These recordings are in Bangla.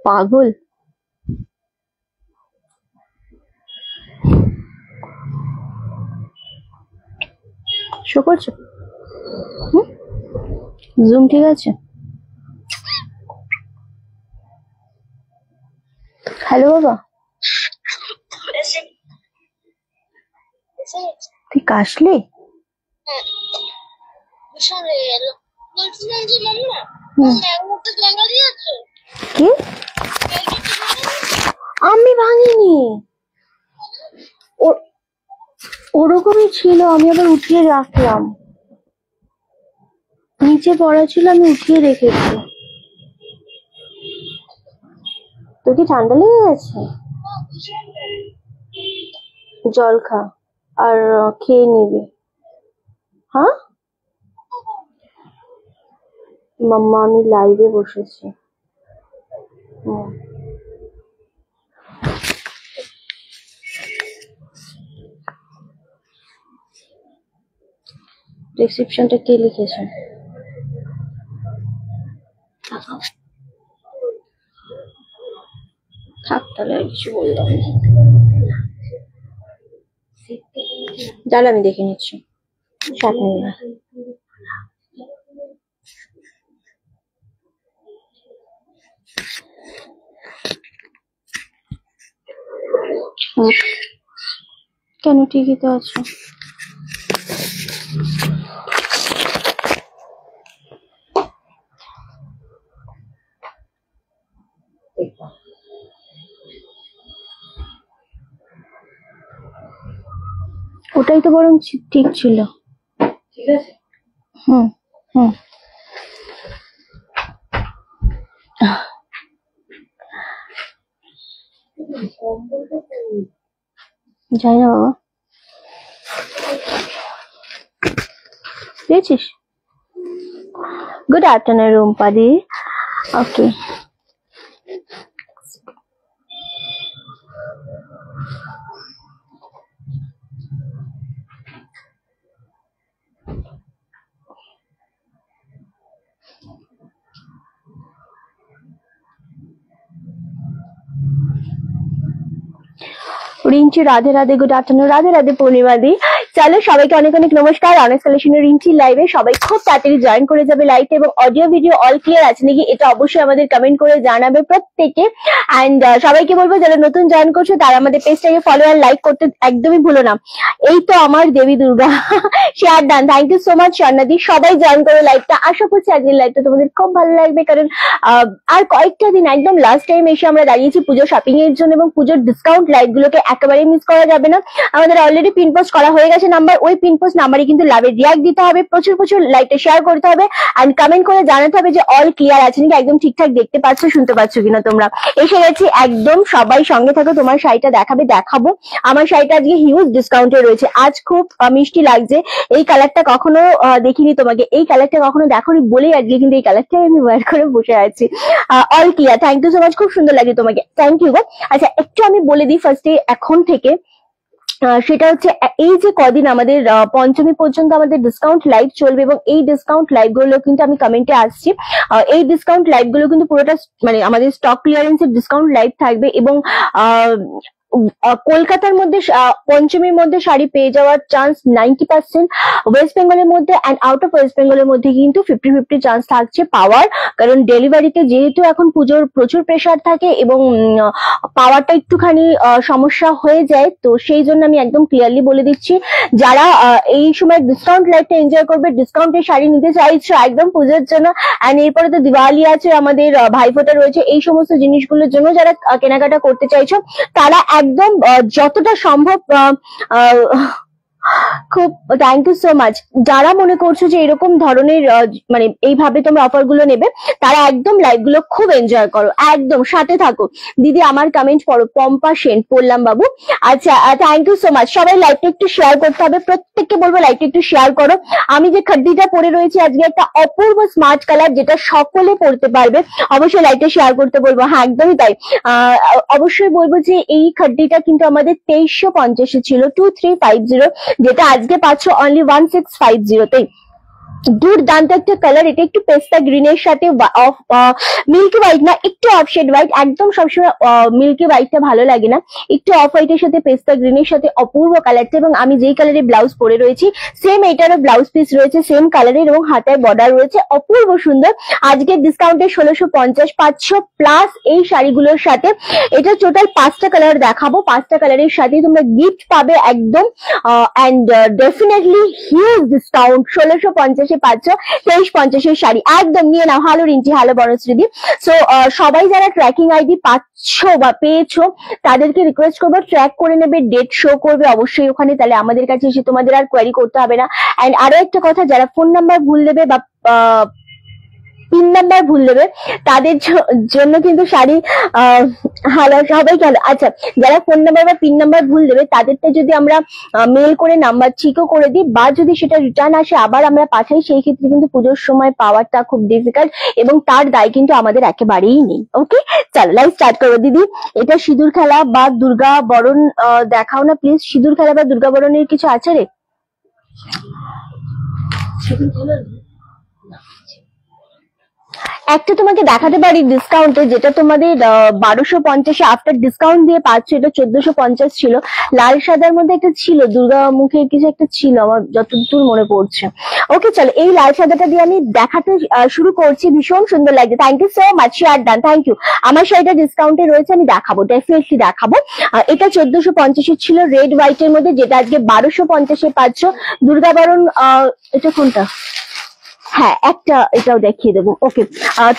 পাগল। শো করছো? জুম ঠিক আছে? হ্যালো বাবা, তুই কাশলি? কি? আমি ভাঙিনি, ওরকমই ছিল, আমি আবার উঠিয়ে রাখলাম, নিচে পড়া ছিল আমি উঠিয়ে রেখেছি। তোর কি ঠান্ডা লেগে গেছে? জল খা আর খেয়ে নিবি। হ্যাঁ মাম্মা, আমি লাইভে বসেছি। প্রেসক্রিপশনটা কে লিখেছে? থাক তাহলে, আর কিছু বললাম না, তাহলে আমি দেখে নিচ্ছি। 7 মিনিট। কেন? ঠিকই তো আছে। ওটাই তো বরং ঠিক ছিল। ঠিক আছে। যাই না বাবা, পেয়েছিস? গুড আফটারনুন রুম্পাদি। Okay, Rinchi Radhe Radhe, good afternoon. Radhe Radhe Purnima di. চলো সবাইকে অনেক অনেক নমস্কার। অনেস্ট কালেকশনের রিঞ্চি লাইভে সবাই খুব তাড়াতাড়ি জয়েন করে যাবে লাইভে, এবং অডিও ভিডিও অল ক্লিয়ার আছে নাকি এটা অবশ্যই আমাদের কমেন্ট করে জানাবে প্রত্যেকে। অ্যান্ড সবাইকে বলবো যারা নতুন জয়েন করছো তারা আমাদের পেজটাকে ফলো আর লাইক করতে একদমই ভুলো না। এই তো আমার Devi Durga share done, thank you so much স্বর্ণাদি। সবাই জয়েন করে লাইভটা, আশা করছি আজকের লাইভটা তোমাদের খুব ভালো লাগবে, কারণ আর কয়েকটা দিন একদম লাস্ট টাইম এসে আমরা দাঁড়িয়েছি পুজো শপিং এর জন্য, এবং পুজোর ডিসকাউন্ট লাইভ গুলোকে একেবারে মিস করা যাবে না। আমাদের অলরেডি পিন পোস্ট করা হয়ে গেছে নাম্বার, ওই পিন পোস্ট নাম্বারে কিন্তু লাভের রিয়াক্ট দিতে হবে, প্রচুর প্রচুর লাইভটা শেয়ার করতে হবে, এন্ড কমেন্ট করে জানাতে হবে যে অল ক্লিয়ার আছে নাকি, একদম ঠিকঠাক দেখতে পাচ্ছ শুনতে পাচ্ছ কিনা তোমরা। এসে গেছি একদম, সবাই সঙ্গে থাকো, তোমার শাড়িটা দেখাবো। আমার শাড়িটা আজকে হিউজ ডিসকাউন্টে রয়েছে, আজ খুব মিষ্টি লাগছে। এই কালারটা কখনো দেখিনি তোমাকে, এই কালারটা কখনো দেখোনি বলেই আজকে কিন্তু এই কালারটাই আমি ওয়্যার করে বসে আছি। All clear, thank you so much, খুব সুন্দর লাগে তোমাকে, থ্যাংক ইউ গো। আচ্ছা একটু আমি বলে দিই ফার্স্টে এখন থেকে, সেটা হচ্ছে এই যে কদিন আমাদের পঞ্চমী পর্যন্ত আমাদের ডিসকাউন্ট লাইভ চলবে, এবং এই ডিসকাউন্ট লাইভ গুলো কিন্তু আমি কমেন্টে আসছি, এই ডিসকাউন্ট লাইভ গুলো কিন্তু পুরোটা মানে আমাদের স্টক ক্লিয়ারেন্সের ডিসকাউন্ট লাইভ থাকবে, এবং কলকাতার মধ্যে পঞ্চমীর মধ্যে শাড়ি পেয়ে যাওয়ার চান্স 90%, ওয়েস্ট বেঙ্গলের মধ্যে অ্যান্ড আউট অফ ওয়েস্ট বেঙ্গলের মধ্যে কিন্তু 50-50 চান্স থাকছে পাওয়ার, কারণ ডেলিভারিতে যেহেতু এখন পুজোর প্রচুর প্রেসার থাকে এবং পাওয়ারটা একটুখানি সমস্যা হয়ে যায়, তো সেই জন্য আমি একদম ক্লিয়ারলি বলে দিচ্ছি, যারা এই সময় ডিসকাউন্ট লাইফটা এনজয় করবে, ডিসকাউন্টের শাড়ি নিতে চাইছো একদম পুজোর জন্য, অ্যান্ড এরপরে তো দিওয়ালি আছে, আমাদের ভাইফোঁটা রয়েছে, এই সমস্ত জিনিসগুলোর জন্য যারা কেনাকাটা করতে চাইছো তারা একদম যতটা সম্ভব খুব থ্যাংক ইউ সো মাচ। যারা মনে করছো যে এরকম ধরনের মানে এইভাবে তোমরা অফার গুলো নেবে, তারা একদম লাইভ গুলো খুব এনজয় করো, একদম সাথে থাকো। দিদি আমার কমেন্ট পড়ো, পম্পা সেন পড়লাম বাবু। আচ্ছা থ্যাংক ইউ সো মাচ। সবাই লাইভটা একটু শেয়ার করতে হবে, প্রত্যেককে বলবো লাইভটা একটু শেয়ার করো। আমি যে খাদ্দিটা পরে রয়েছি আজকে একটা অপূর্ব স্মার্ট কালার, যেটা সকলে পড়তে পারবে, অবশ্যই লাইভটা শেয়ার করতে বলবো। হ্যাঁ একদমই তাই, অবশ্যই বলবো যে এই খাদ্দিটা কিন্তু আমাদের 2350 ছিল, 2350, যেটা আজকে পাচ্ছ অনলি 1650-তেই। দুর্দান্ত একটা কালার। এটা একটু পেস্তা গ্রিনের সাথে মিল্কি হোয়াইট না, একটু অফ শেড হোয়াইট, একদম সবসময় মিল্কি হোয়াইটটা ভালো লাগে না, একটু অফ হোয়াইটের সাথে পেস্তা গ্রিনের সাথে অপূর্ব কালারটা। এবং আমি যেই কালারের ব্লাউজ পরে রয়েছি সেম এটারও ব্লাউজ পিস রয়েছে সেম কালারের এবং হাতায় বর্ডার রয়েছে, অপূর্ব সুন্দর। আজকের ডিসকাউন্টে 1650, 500 প্লাস এই শাড়িগুলোর সাথে। এটা টোটাল 5টা কালার দেখাবো, 5টা কালারের সাথে তোমরা গিফট পাবে একদম, and definitely huge discount. 1650 500, 2350 sari একদম নিয়ে নাও। হ্যালো রিন্টি, হ্যালো বনশ্রীদি। সো সবাই যারা ট্র্যাকিং আইডি পাচ্ছ বা পেয়েছো তাদেরকে রিকোয়েস্ট করবো ট্র্যাক করে নেবে, ডেট শো করবে অবশ্যই ওখানে, তাহলে আমাদের কাছে এসে তোমাদের আর কোয়ারি করতে হবে না। অ্যান্ড আরো একটা কথা, যারা ফোন নাম্বার ভুল দেবে বা পিন নাম্বার ভুল দেবে তাদের জন্য কিন্তু শাড়ি হ্যালো সবাই গেল। আচ্ছা, যারা ফোন নাম্বার বা পিন নাম্বার ভুল দেবে তাদেরটা যদি আমরা মেল করে নাম্বার ঠিকও করে দিই বা যদি সেটা রিটার্ন আসে আবার আমরা পাঠাই, সেই ক্ষেত্রে কিন্তু পুজোর সময় পাওয়াটা খুব ডিফিকাল্ট এবং তার দায় কিন্তু আমাদের একেবারেই নেই। ওকে, চলো লাইভ স্টার্ট করবো। দিদি এটা সিঁদুর খেলা বা দুর্গা বরণ দেখাও না প্লিজ। সিঁদুর খেলা বা দুর্গা বরণের কিছু আছে রে? একটা তোমাকে দেখাতে পারি ডিসকাউন্টে, যেটা তোমাদের 1250 আফটার ডিসকাউন্ট দিয়ে পাচ্ছ। এটা 1450 ছিল, লাল সাদার মধ্যে একটা ছিল, দুর্গা মুখের কিছু একটা ছিল আমার যতদূর মনে পড়ছে। ওকে চলো, এই লাল সাদাটা দিয়ে আমি দেখাতে শুরু করছি। ভীষণ সুন্দর লাগছে, thank you so much, share done, thank you. আমার শাড়িটা ডিসকাউন্টে রয়েছে, আমি দেখাবো, ডেফিনেটলি দেখাবো। এটা 1450 ছিল রেড হোয়াইটের মধ্যে, যেটা আজকে 1250 পাচ্ছ। দুর্গাবরণ এটা কোনটা? হ্যাঁ একটা এটাও দেখিয়ে দেবো। ওকে,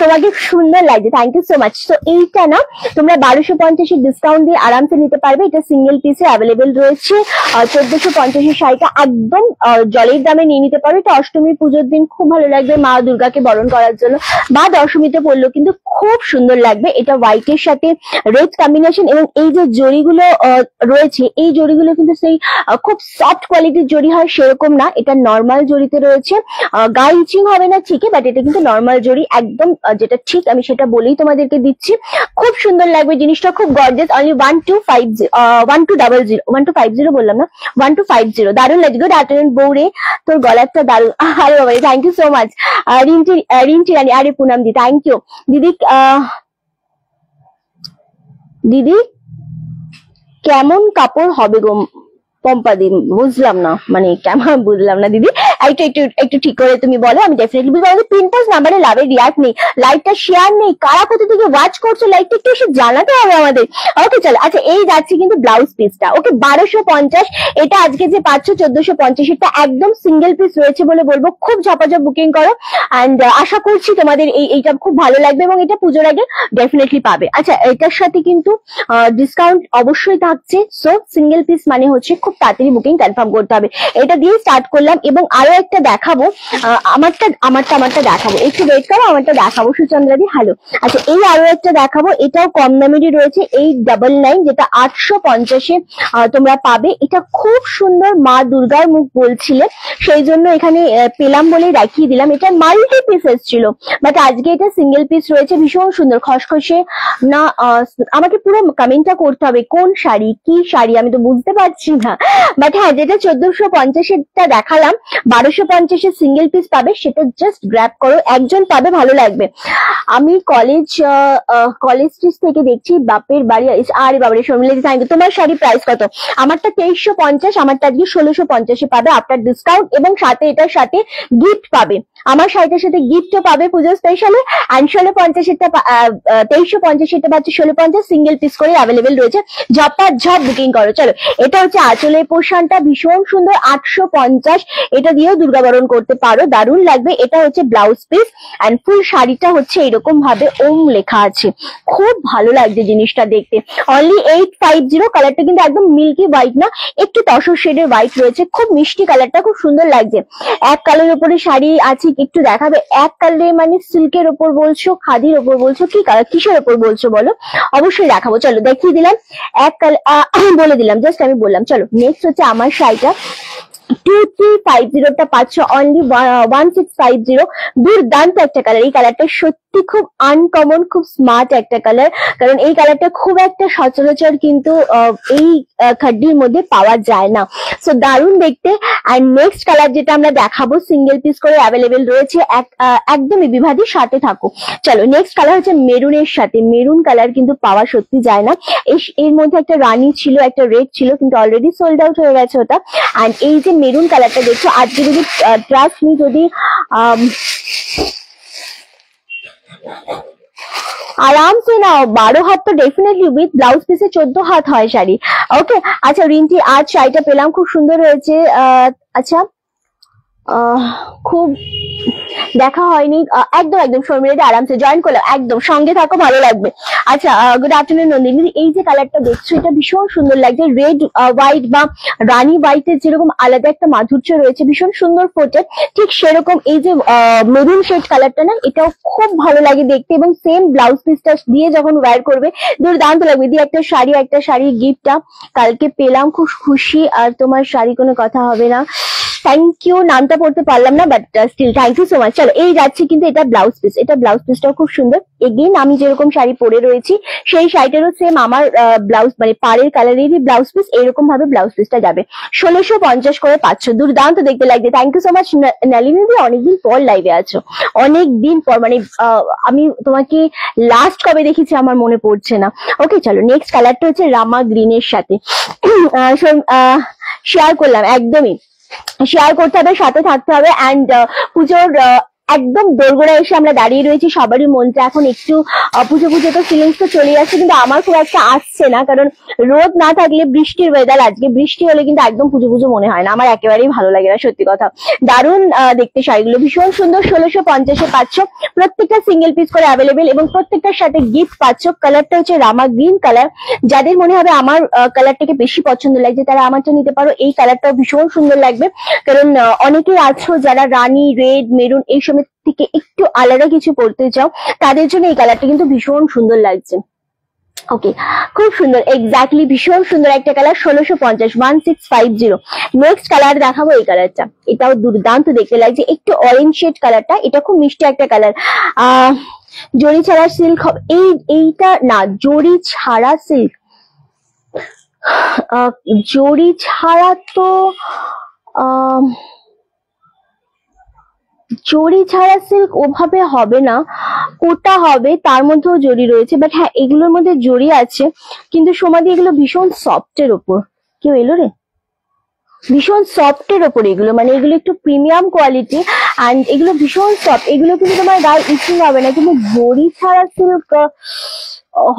তোমাকে সুন্দর লাগছে, থ্যাংক ইউ সো মাচ। তো এইটা না তোমরা 1250 ডিসকাউন্ট দিয়ে আরামসে নিতে পারবে। এটা সিঙ্গেল পিসে অ্যাভেলেবেল রয়েছে। 1450 শাড়িটা একদম জলের দামে নিয়ে নিতে পারো। এটা অষ্টমী পুজোর দিন খুব ভালো লাগবে মা দুর্গাকে বরণ করার জন্য, বা দশমীতে পরলেও কিন্তু খুব সুন্দর লাগবে। এটা হোয়াইটের সাথে রেড কম্বিনেশন এবং এই যে জরিগুলো রয়েছে এই জরিগুলো কিন্তু সেই খুব সফট কোয়ালিটির জরি হয় সেরকম না, এটা নর্মাল জরিতে রয়েছে। গায়ে ইচিং হবে না ঠিকই, বাট এটা কিন্তু নর্মাল জরি একদম, যেটা ঠিক আমি সেটা বলেই তোমাদেরকে দিচ্ছি। খুব সুন্দর লাগবে জিনিসটা, খুব গর্জিয়াস। অনলি 1250 1250 বললাম না, 1250। দারুণ লাগছে। গুড আফটারনুন বৌরে, তোর গলাটা দারুণ। আরে বাবা, thank you so much. Rinti Rani, আরে পুনাম দি, থ্যাংক ইউ। দিদি কেমন কাপড় হবে গো পম্পা দি? বুঝলাম না, মানে কেমন বুঝলাম না দিদি, একটু একটু একটু ঠিক করে তুমি বলো, আমি ডেফিনেটলি বুঝবো। আমাদের প্রিন্টার্স নাম্বারে লাভের রিয়াক্ট নেই, লাইভটা শেয়ার নেই, কারা কোথা থেকে ওয়াচ করছো লাইভটা একটু এসে জানাতে হবে আমাদের। ওকে চলো, আচ্ছা এই যাচ্ছে কিন্তু ব্লাউজ পিসটা। ওকে 1250, এটা আজকে যে পাচ্ছ 1450, এটা একদম সিঙ্গেল পিস রয়েছে বলে বলবো, খুব ঝপাঝপ বুকিং করো। অ্যান্ড আশা করছি তোমাদের এইটা খুব ভালো লাগবে এবং এটা পুজোর আগে ডেফিনেটলি পাবে। আচ্ছা এটার সাথে কিন্তু ডিসকাউন্ট অবশ্যই থাকছে, সো সিঙ্গেল পিস মানে হচ্ছে খুব তাড়াতাড়ি বুকিং কনফার্ম করতে হবে। এটা দিয়ে স্টার্ট করলাম এবং আরো একটা দেখাবো, আমারটা দেখাবো, একটু ওয়েট করো, আমারটা দেখাবো সুচন্দ্রাদি। হ্যালো, আচ্ছা এই আরো একটা দেখাবো, এটাও কম দামেরই রয়েছে, 899, যেটা 850 তোমরা পাবে। এটা খুব সুন্দর, মা দুর্গার মুখ বলছিলে সেই জন্য এখানে পেলাম বলেই রাখিয়ে দিলাম। এটা মাল্টি পিসেস ছিল, বাট আজকে এটা সিঙ্গেল পিস রয়েছে। ভীষণ সুন্দর খসখসে না, আমাকে পুরো কমেন্টটা করতে হবে কোন শাড়ি কি শাড়ি, আমি তো বুঝতে পারছি না। বাট হ্যাঁ, যেটা 1450 দেখালাম 1250 সিঙ্গেল পিস পাবে, সেটা জাস্ট গ্র্যাব করো, একজন পাবে, ভালো লাগবে। আমি কলেজ স্ট্রিট থেকে দেখছি, বাপের বাড়ি। আরে বাবারে শর্মিলা দি, থ্যাংক ইউ। তোমার শাড়ি প্রাইস কত? আমারটা 2350, আমারটা আজকে 1650 পাবে আফটার ডিসকাউন্ট, এবং সাথে এটার সাথে গিফট পাবে। আমার শাড়িটার সাথে গিফটও পাবে পুজো স্পেশালে। অ্যান্ড 1650 2350 পাচ্ছে 1650, সিঙ্গেল পিস করে অ্যাভেলেবেল রয়েছে। ঝপ বুকিং করো। চলো, এটা হচ্ছে আঁচলের পোর্শনটা, ভীষণ সুন্দর, 850। এটা দিয়েও দুর্গাবরণ করতে পারো, দারুণ লাগবে। এটা হচ্ছে ব্লাউজ পিস অ্যান্ড ফুল শাড়িটা হচ্ছে এরকম ভাবে ওম লেখা আছে, খুব ভালো লাগছে জিনিসটা দেখতে। অনলি 850। কালারটা কিন্তু একদম মিল্কি হোয়াইট না, একটু তসর শেডের হোয়াইট রয়েছে, খুব মিষ্টি কালারটা, খুব সুন্দর লাগছে। এক কালারের উপরে শাড়ি আছে, একটু দেখাবে। এক কালারে মানে সিল্কের ওপর বলছো, খাদির ওপর বলছো, কি কালার কিসের ওপর বলছো বলো, অবশ্যই দেখাবো। চলো দেখিয়ে দিলাম, এক কালার বলে দিলাম, জাস্ট আমি বললাম। চলো নেক্সট হচ্ছে আমার শাড়িটা, 2350 পাচ্ছ অনলি 1650। দুর্দান্ত একটা কালার, এই কালারটা সত্যি সত্যি খুব আনকমন, খুব স্মার্ট একটা কালার, কারণ এই কালারটা খুব একটা সচরাচর কিন্তু এই খাড্ডির মধ্যে পাওয়া যায় না। সো দারুণ দেখতে। অ্যান্ড নেক্সট কালার যেটা আমরা দেখাবো, সিঙ্গেল পিস করে অ্যাভেলেবেল রয়েছে, একদমই বিভাদি, সাথে থাকো। চলো নেক্সট কালার হচ্ছে মেরুনের সাথে। মেরুন কালার কিন্তু পাওয়া সত্যি যায় না। এর মধ্যে একটা রানী ছিল, একটা রেড ছিল, কিন্তু অলরেডি সোল্ড আউট হয়ে গেছে ওটা। অ্যান্ড এই যে মেরুন কালারটা দেখছো, আজকে যদি ট্রাস্ট মি, যদি आराम से नाओ, 12 हाथ तो डेफिनेटली উইথ ব্লাউজ পিসে 14 হাত হয় শাড়ি। ওকে, আচ্ছা রিন্টি, আজ শাড়িটা পেলাম, খুব সুন্দর হয়েছে। আচ্ছা, খুব দেখা হয়নি, একদম একদম শর্মিলাদি আরামসে জয়েন করলো, একদম সঙ্গে থাকো, ভালো লাগবে। আচ্ছা, গুড আফটারনুন নন্দিনী। এই যে কালারটা দেখছো, এটা ভীষণ সুন্দর লাগছে। রেড হোয়াইট বা রানী হোয়াইটের যেরকম আলাদা একটা মাধুর্য রয়েছে, ভীষণ সুন্দর ফোটে, ঠিক সেরকম এই যে মেরুন শেড কালারটা না, এটাও খুব ভালো লাগে দেখতে, এবং সেম ব্লাউজ পিসটা দিয়ে যখন ওয়্যার করবে দুর্দান্ত লাগবে। দিয়ে একটা শাড়ি গিফটটা কালকে পেলাম, খুব খুশি। আর তোমার শাড়ি কোনো কথা হবে না, থ্যাংক ইউ। নামটা পড়তে পারলাম না, but still thank you so much. চলো এই যাচ্ছি, কিন্তু এটা ব্লাউজ পিস, এটা ব্লাউজ পিসটাও খুব সুন্দর। এগেইন আমি যেরকম শাড়ি পরে রয়েছি, সেই শাড়িটারও সেম আমার ব্লাউজ, মানে পাড়ের কালারেরই ব্লাউজ পিস, এরকম ভাবে ব্লাউজ পিসটা যাবে। 1650 করে পাচ্ছ, দুর্দান্ত দেখতে লাগছে। Thank you so much Nalini দি, অনেকদিন পর লাইভে আছো, অনেকদিন পর, মানে আমি তোমাকে লাস্ট কবে দেখেছি আমার মনে পড়ছে না। ওকে চলো, নেক্সট কালারটা হচ্ছে রামা গ্রিনের সাথে শেয়ার করলাম, একদমই শেয়ার করতে হবে, সাথে থাকতে হবে। অ্যান্ড পুজোর একদম দোরগোড়ায় এসে আমরা দাঁড়িয়ে রয়েছি, সবারই মনটা এখন একটু পুজো পুজো তো ফিলিংস তো চলে আসছে, কিন্তু আমার খুব একটা আসছে না, কারণ রোদ না থাকলে বৃষ্টির ওয়েদার, আজকে বৃষ্টি হলে কিন্তু একদম পুজো পুজো মনে হয় না, আমার একেবারেই ভালো লাগে না, সত্যি কথা। দারুণ দেখতে শাড়িগুলো, ভীষণ সুন্দর। 1650-এ পাচ্ছ, প্রত্যেকটা সিঙ্গেল পিস করে অ্যাভেলেবেল, এবং প্রত্যেকটার সাথে গিফট পাচ্ছ। কালারটা হচ্ছে রামা গ্রিন কালার। যাদের মনে হবে আমার কালারটাকে বেশি পছন্দ লাগছে, তারা আমারটা নিতে পারো। এই কালারটাও ভীষণ সুন্দর লাগবে, কারণ অনেকেই আছো যারা রানী, রেড, মেরুন এই সময় থেকে একটু আলাদা কিছু পড়তে চাও, তাদের জন্য এই কালারটা কিন্তু ভীষণ সুন্দর লাগছে। ওকে, খুব সুন্দর, এক্স্যাক্টলি ভীষণ সুন্দর একটা কালার। 1650, 1650। নেক্সট কালার দেখাবো এই কালারটা, এটাও দুর্দান্ত দেখতে লাগছে, একটু অরেঞ্জ শেড কালারটা, এটা খুব মিষ্টি একটা কালার। জরি ছাড়া সিল্ক, এইটা না, জরি ছাড়া সিল্ক, জরি ছাড়া তো জরি ছাড়া সিল্ক ওভাবে হবে না, কোটা হবে, তার মধ্যেও জরি রয়েছে, বাট হ্যাঁ এগুলোর মধ্যে জরি আছে, কিন্তু সমাধি এগুলো ভীষণ সফটের ওপর। কেউ এলো রে? ভীষণ সফটের ওপর এগুলো, মানে এগুলো একটু প্রিমিয়াম কোয়ালিটি, অ্যান্ড এগুলো ভীষণ সফট। এগুলো কিন্তু তোমার গায়ে ইচিং হবে না, কিন্তু জরি ছাড়া সিল্ক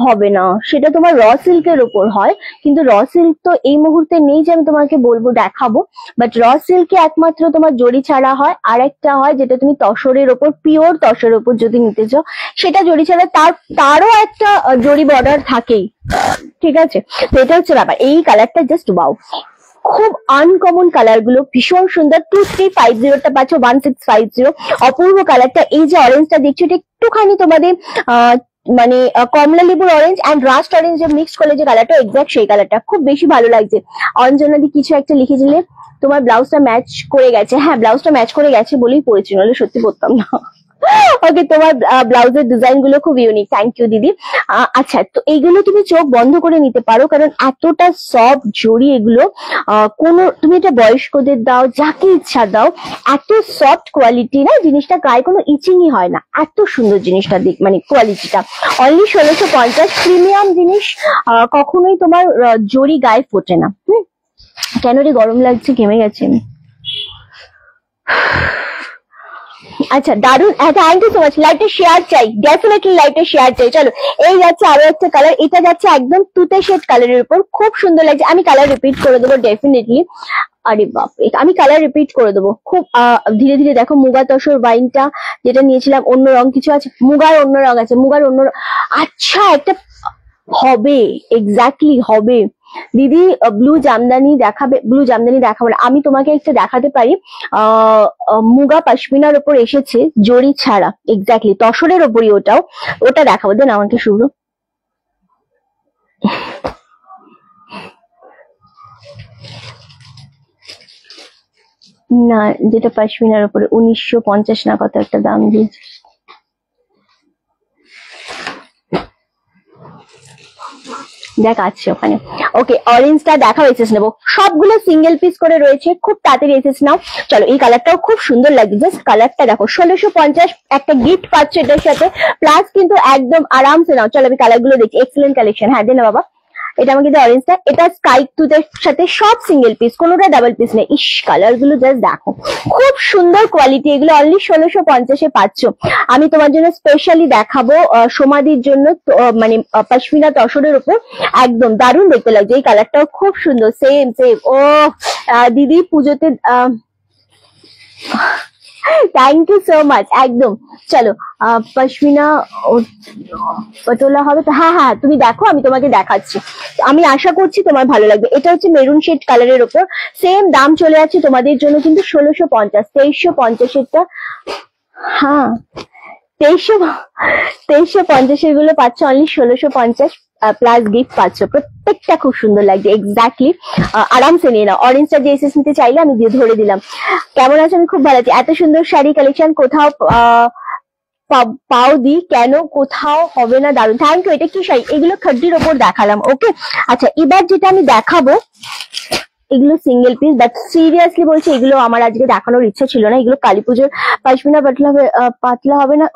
হবে না, সেটা তোমার র সিল্কের ওপর হয়। কিন্তু র সিল্ক তো এই মুহূর্তে নেই যে আমি তোমাকে বলবো দেখাবো, বাট র সিল্কে একমাত্র তোমার জরি ছাড়া হয়, আর একটা হয় যেটা তুমি তসরের ওপর, পিওর তসরের ওপর যদি নিতে চাও সেটা জরি ছাড়া, তারও একটা জরি বর্ডার থাকেই, ঠিক আছে। তো এটা হচ্ছে ব্যাপার। এই কালারটা জাস্ট ওয়াও, খুব আনকমন কালার গুলো, ভীষণ সুন্দর। 2350টা পাচ্ছ, 1650। অপূর্ব কালারটা। এই যে অরেঞ্জটা দেখছো, এটা একটুখানি তোমাদের মানে কমলা লেবুর orange and rushed orange mix করলে যে কালারটা, এক্সাক্ট সেই কালারটা খুব বেশি ভালো লাগছে। অঞ্জনাদি কিছু একটা লিখেছিলে, তোমার ব্লাউজটা ম্যাচ করে গেছে। হ্যাঁ, ব্লাউজটা ম্যাচ করে গেছে বলেই পরেছি, নাহলে সত্যি পরতাম না। ওকে, তোমার ব্লাউজের ডিজাইন গুলো খুব ইউনিক, থ্যাংক ইউ দিদি। আচ্ছা, তো এইগুলো তুমি চোখ বন্ধ করে নিতে পারো, কারণ এতটা সফট জড়ি এগুলো, কোনো তুমি এটা বয়স্কদের দাও, যাকে ইচ্ছা দাও, এত সফট কোয়ালিটি না জিনিসটা, গায়ে কোনো ইচিংই হয় না, এত সুন্দর জিনিসটা দিক, মানে কোয়ালিটিটা। অনলি 1650, প্রিমিয়াম জিনিস, কখনোই তোমার জড়ি গায়ে ফোটে না। কেন রে গরম লাগছে, ঘেমে গেছে আমি। আচ্ছা, দারুন, থ্যাংক ইউ সো মাচ। লাইভটা শেয়ার চাই, ডেফিনেটলি লাইভটা শেয়ার চাই। চলো, এই যাচ্ছে আরো একটা কালার, এটা যাচ্ছে একদম তুতে শেড কালারের উপর, খুব সুন্দর লাগছে। আমি কালার রিপিট করে দেবো ডেফিনেটলি। আরে বাপ, আমি কালার রিপিট করে দেবো খুব ধীরে ধীরে। দেখো, মুগা তসর ওয়াইনটা যেটা নিয়েছিলাম, অন্য রং কিছু আছে, মুগার অন্য রং আছে, মুগার অন্য, আচ্ছা একটা হবে, এক্স্যাক্টলি হবে। দিদি ব্লু জামদানি দেখাবে? ব্লু জামদানি দেখাবো না, আমি তোমাকে একটা দেখাতে পারি, মুগা পশমিনার উপর এসেছে জরি ছাড়া, এক্স্যাক্টলি তসরের ওপরই, ওটা দেখাবো। দেন আমাকে শুভ্র, না যেটা পশমিনার উপরে 1950 না কত একটা দাম দিয়েছে। দেখাচ্ছে ওখানে। ওকে, অরেঞ্জটা দেখাও, এসএস নেবো। সবগুলো সিঙ্গেল পিস করে রয়েছে, খুব তাড়াতাড়ি এসএস নাও। চলো, এই কালারটাও খুব সুন্দর লাগছে, জাস্ট কালারটা দেখো। 1650 একটা গিফট পাচ্ছ এটার সাথে, প্লাস কিন্তু একদম আরামসে নাও। চলো আমি কালার গুলো দেখছি, এক্সেলেন্ট কালেকশন। হ্যাঁ দে না বাবা, এটা আমাকে দিয়ে অরেঞ্জটা, এটা স্কাই টুথের সাথে সব সিঙ্গেল পিস, কোনোটা ডাবল পিস নেই। ইস, কালার গুলো জাস্ট দেখো, খুব সুন্দর কোয়ালিটি। এগুলো অনলি 1650-এ পাচ্ছ। আমি তোমার জন্য স্পেশালি দেখাবো সমাধির জন্য, মানে পশমিনা তসরের উপর, একদম দারুণ দেখতে লাগছে। এই কালারটাও খুব সুন্দর, সেম সেম। ও দিদি পুজোতে থ্যাংক ইউ সো মাচ, একদম। চলো, পশমিনা পটোলা হবে তো? হ্যাঁ হ্যাঁ, তুমি দেখো, আমি তোমাকে দেখাচ্ছি। আমি আশা করছি তোমার ভালো লাগবে। এটা হচ্ছে মেরুন শেড কালারের ওপর, সেম দাম চলে যাচ্ছে তোমাদের জন্য কিন্তু 1650, 2350-এরটা। হ্যাঁ, 2350 গুলো পাচ্ছ অনলি 1650, প্লাস গিফট পাচ্ছ। প্রত্যেকটা খুব সুন্দর লাগছে, এক্স্যাক্টলি। আরামসে নিয়ে নাও। অরেঞ্জটা যে এসএস নিতে চাইলে আমি দিয়ে ধরে দিলাম। কেমন আছে? আমি খুব ভালো আছি। এত সুন্দর শাড়ি কালেকশন কোথাও পাও দি কেন, কোথাও হবে না। দারুন, থ্যাংক ইউ। এটা কি শাড়ি? এগুলো খাড্ডির ওপর দেখালাম। ওকে, আচ্ছা এবার যেটা আমি দেখাবো, এগুলো সিঙ্গেল পিস, বাট সিরিয়াসলি বলছি এগুলো আমার আজকে দেখানোর ইচ্ছা ছিল না। এগুলো কালী পুজোর পশমিনা পাতলা হবে না,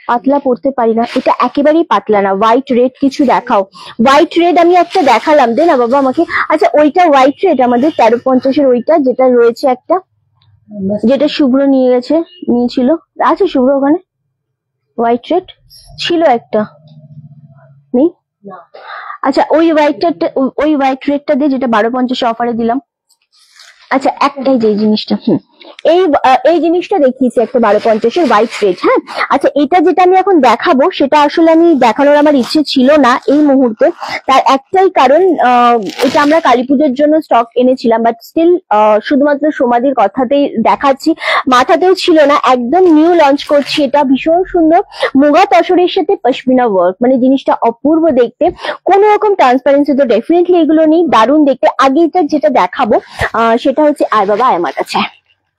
পাতলা পড়তে পারি না। এটা একেবারেই পাতলা না, হোয়াইট রেড কিছু দেখাও। হোয়াইট রেড আমি একটা দেখালাম, দে না বাবা আমাকে। আচ্ছা, ওইটা হোয়াইট রেড আমাদের 1350-এর, ওইটা যেটা রয়েছে একটা, যেটা শুভ্র নিয়েছিল। আছে শুভ্র ওখানে? হোয়াইট রেড ছিল একটা, নেই? আচ্ছা, ওই হোয়াইট রেডটা দিয়ে, যেটা 1250 অফারে দিলাম। আচ্ছা, একটাই যে জিনিসটা, এই জিনিসটা দেখিয়েছি একটা 1250-এর হোয়াইট রেড। হ্যাঁ, আচ্ছা এটা যেটা আমি এখন দেখাবো, সেটা আসলে আমি দেখানোর আমার ইচ্ছে ছিল না এই মুহূর্তে। তার একটাই কারণ, এটা আমরা কালী পুজোর জন্য স্টক এনেছিলাম, বাট স্টিল শুধুমাত্র সমাধির কথাতেই দেখাচ্ছি, মাথাতেও ছিল না। একদম নিউ লঞ্চ করছি। এটা ভীষণ সুন্দর, মুগা তসরের সাথে পশমিনা ওয়ার্ক, মানে জিনিসটা অপূর্ব দেখতে। কোন রকম ট্রান্সপারেন্সি তো ডেফিনেটলি এগুলো নেই, দারুণ দেখতে। আগে এটা যেটা দেখাবো সেটা হচ্ছে, আয় বাবা আয় আমার কাছে,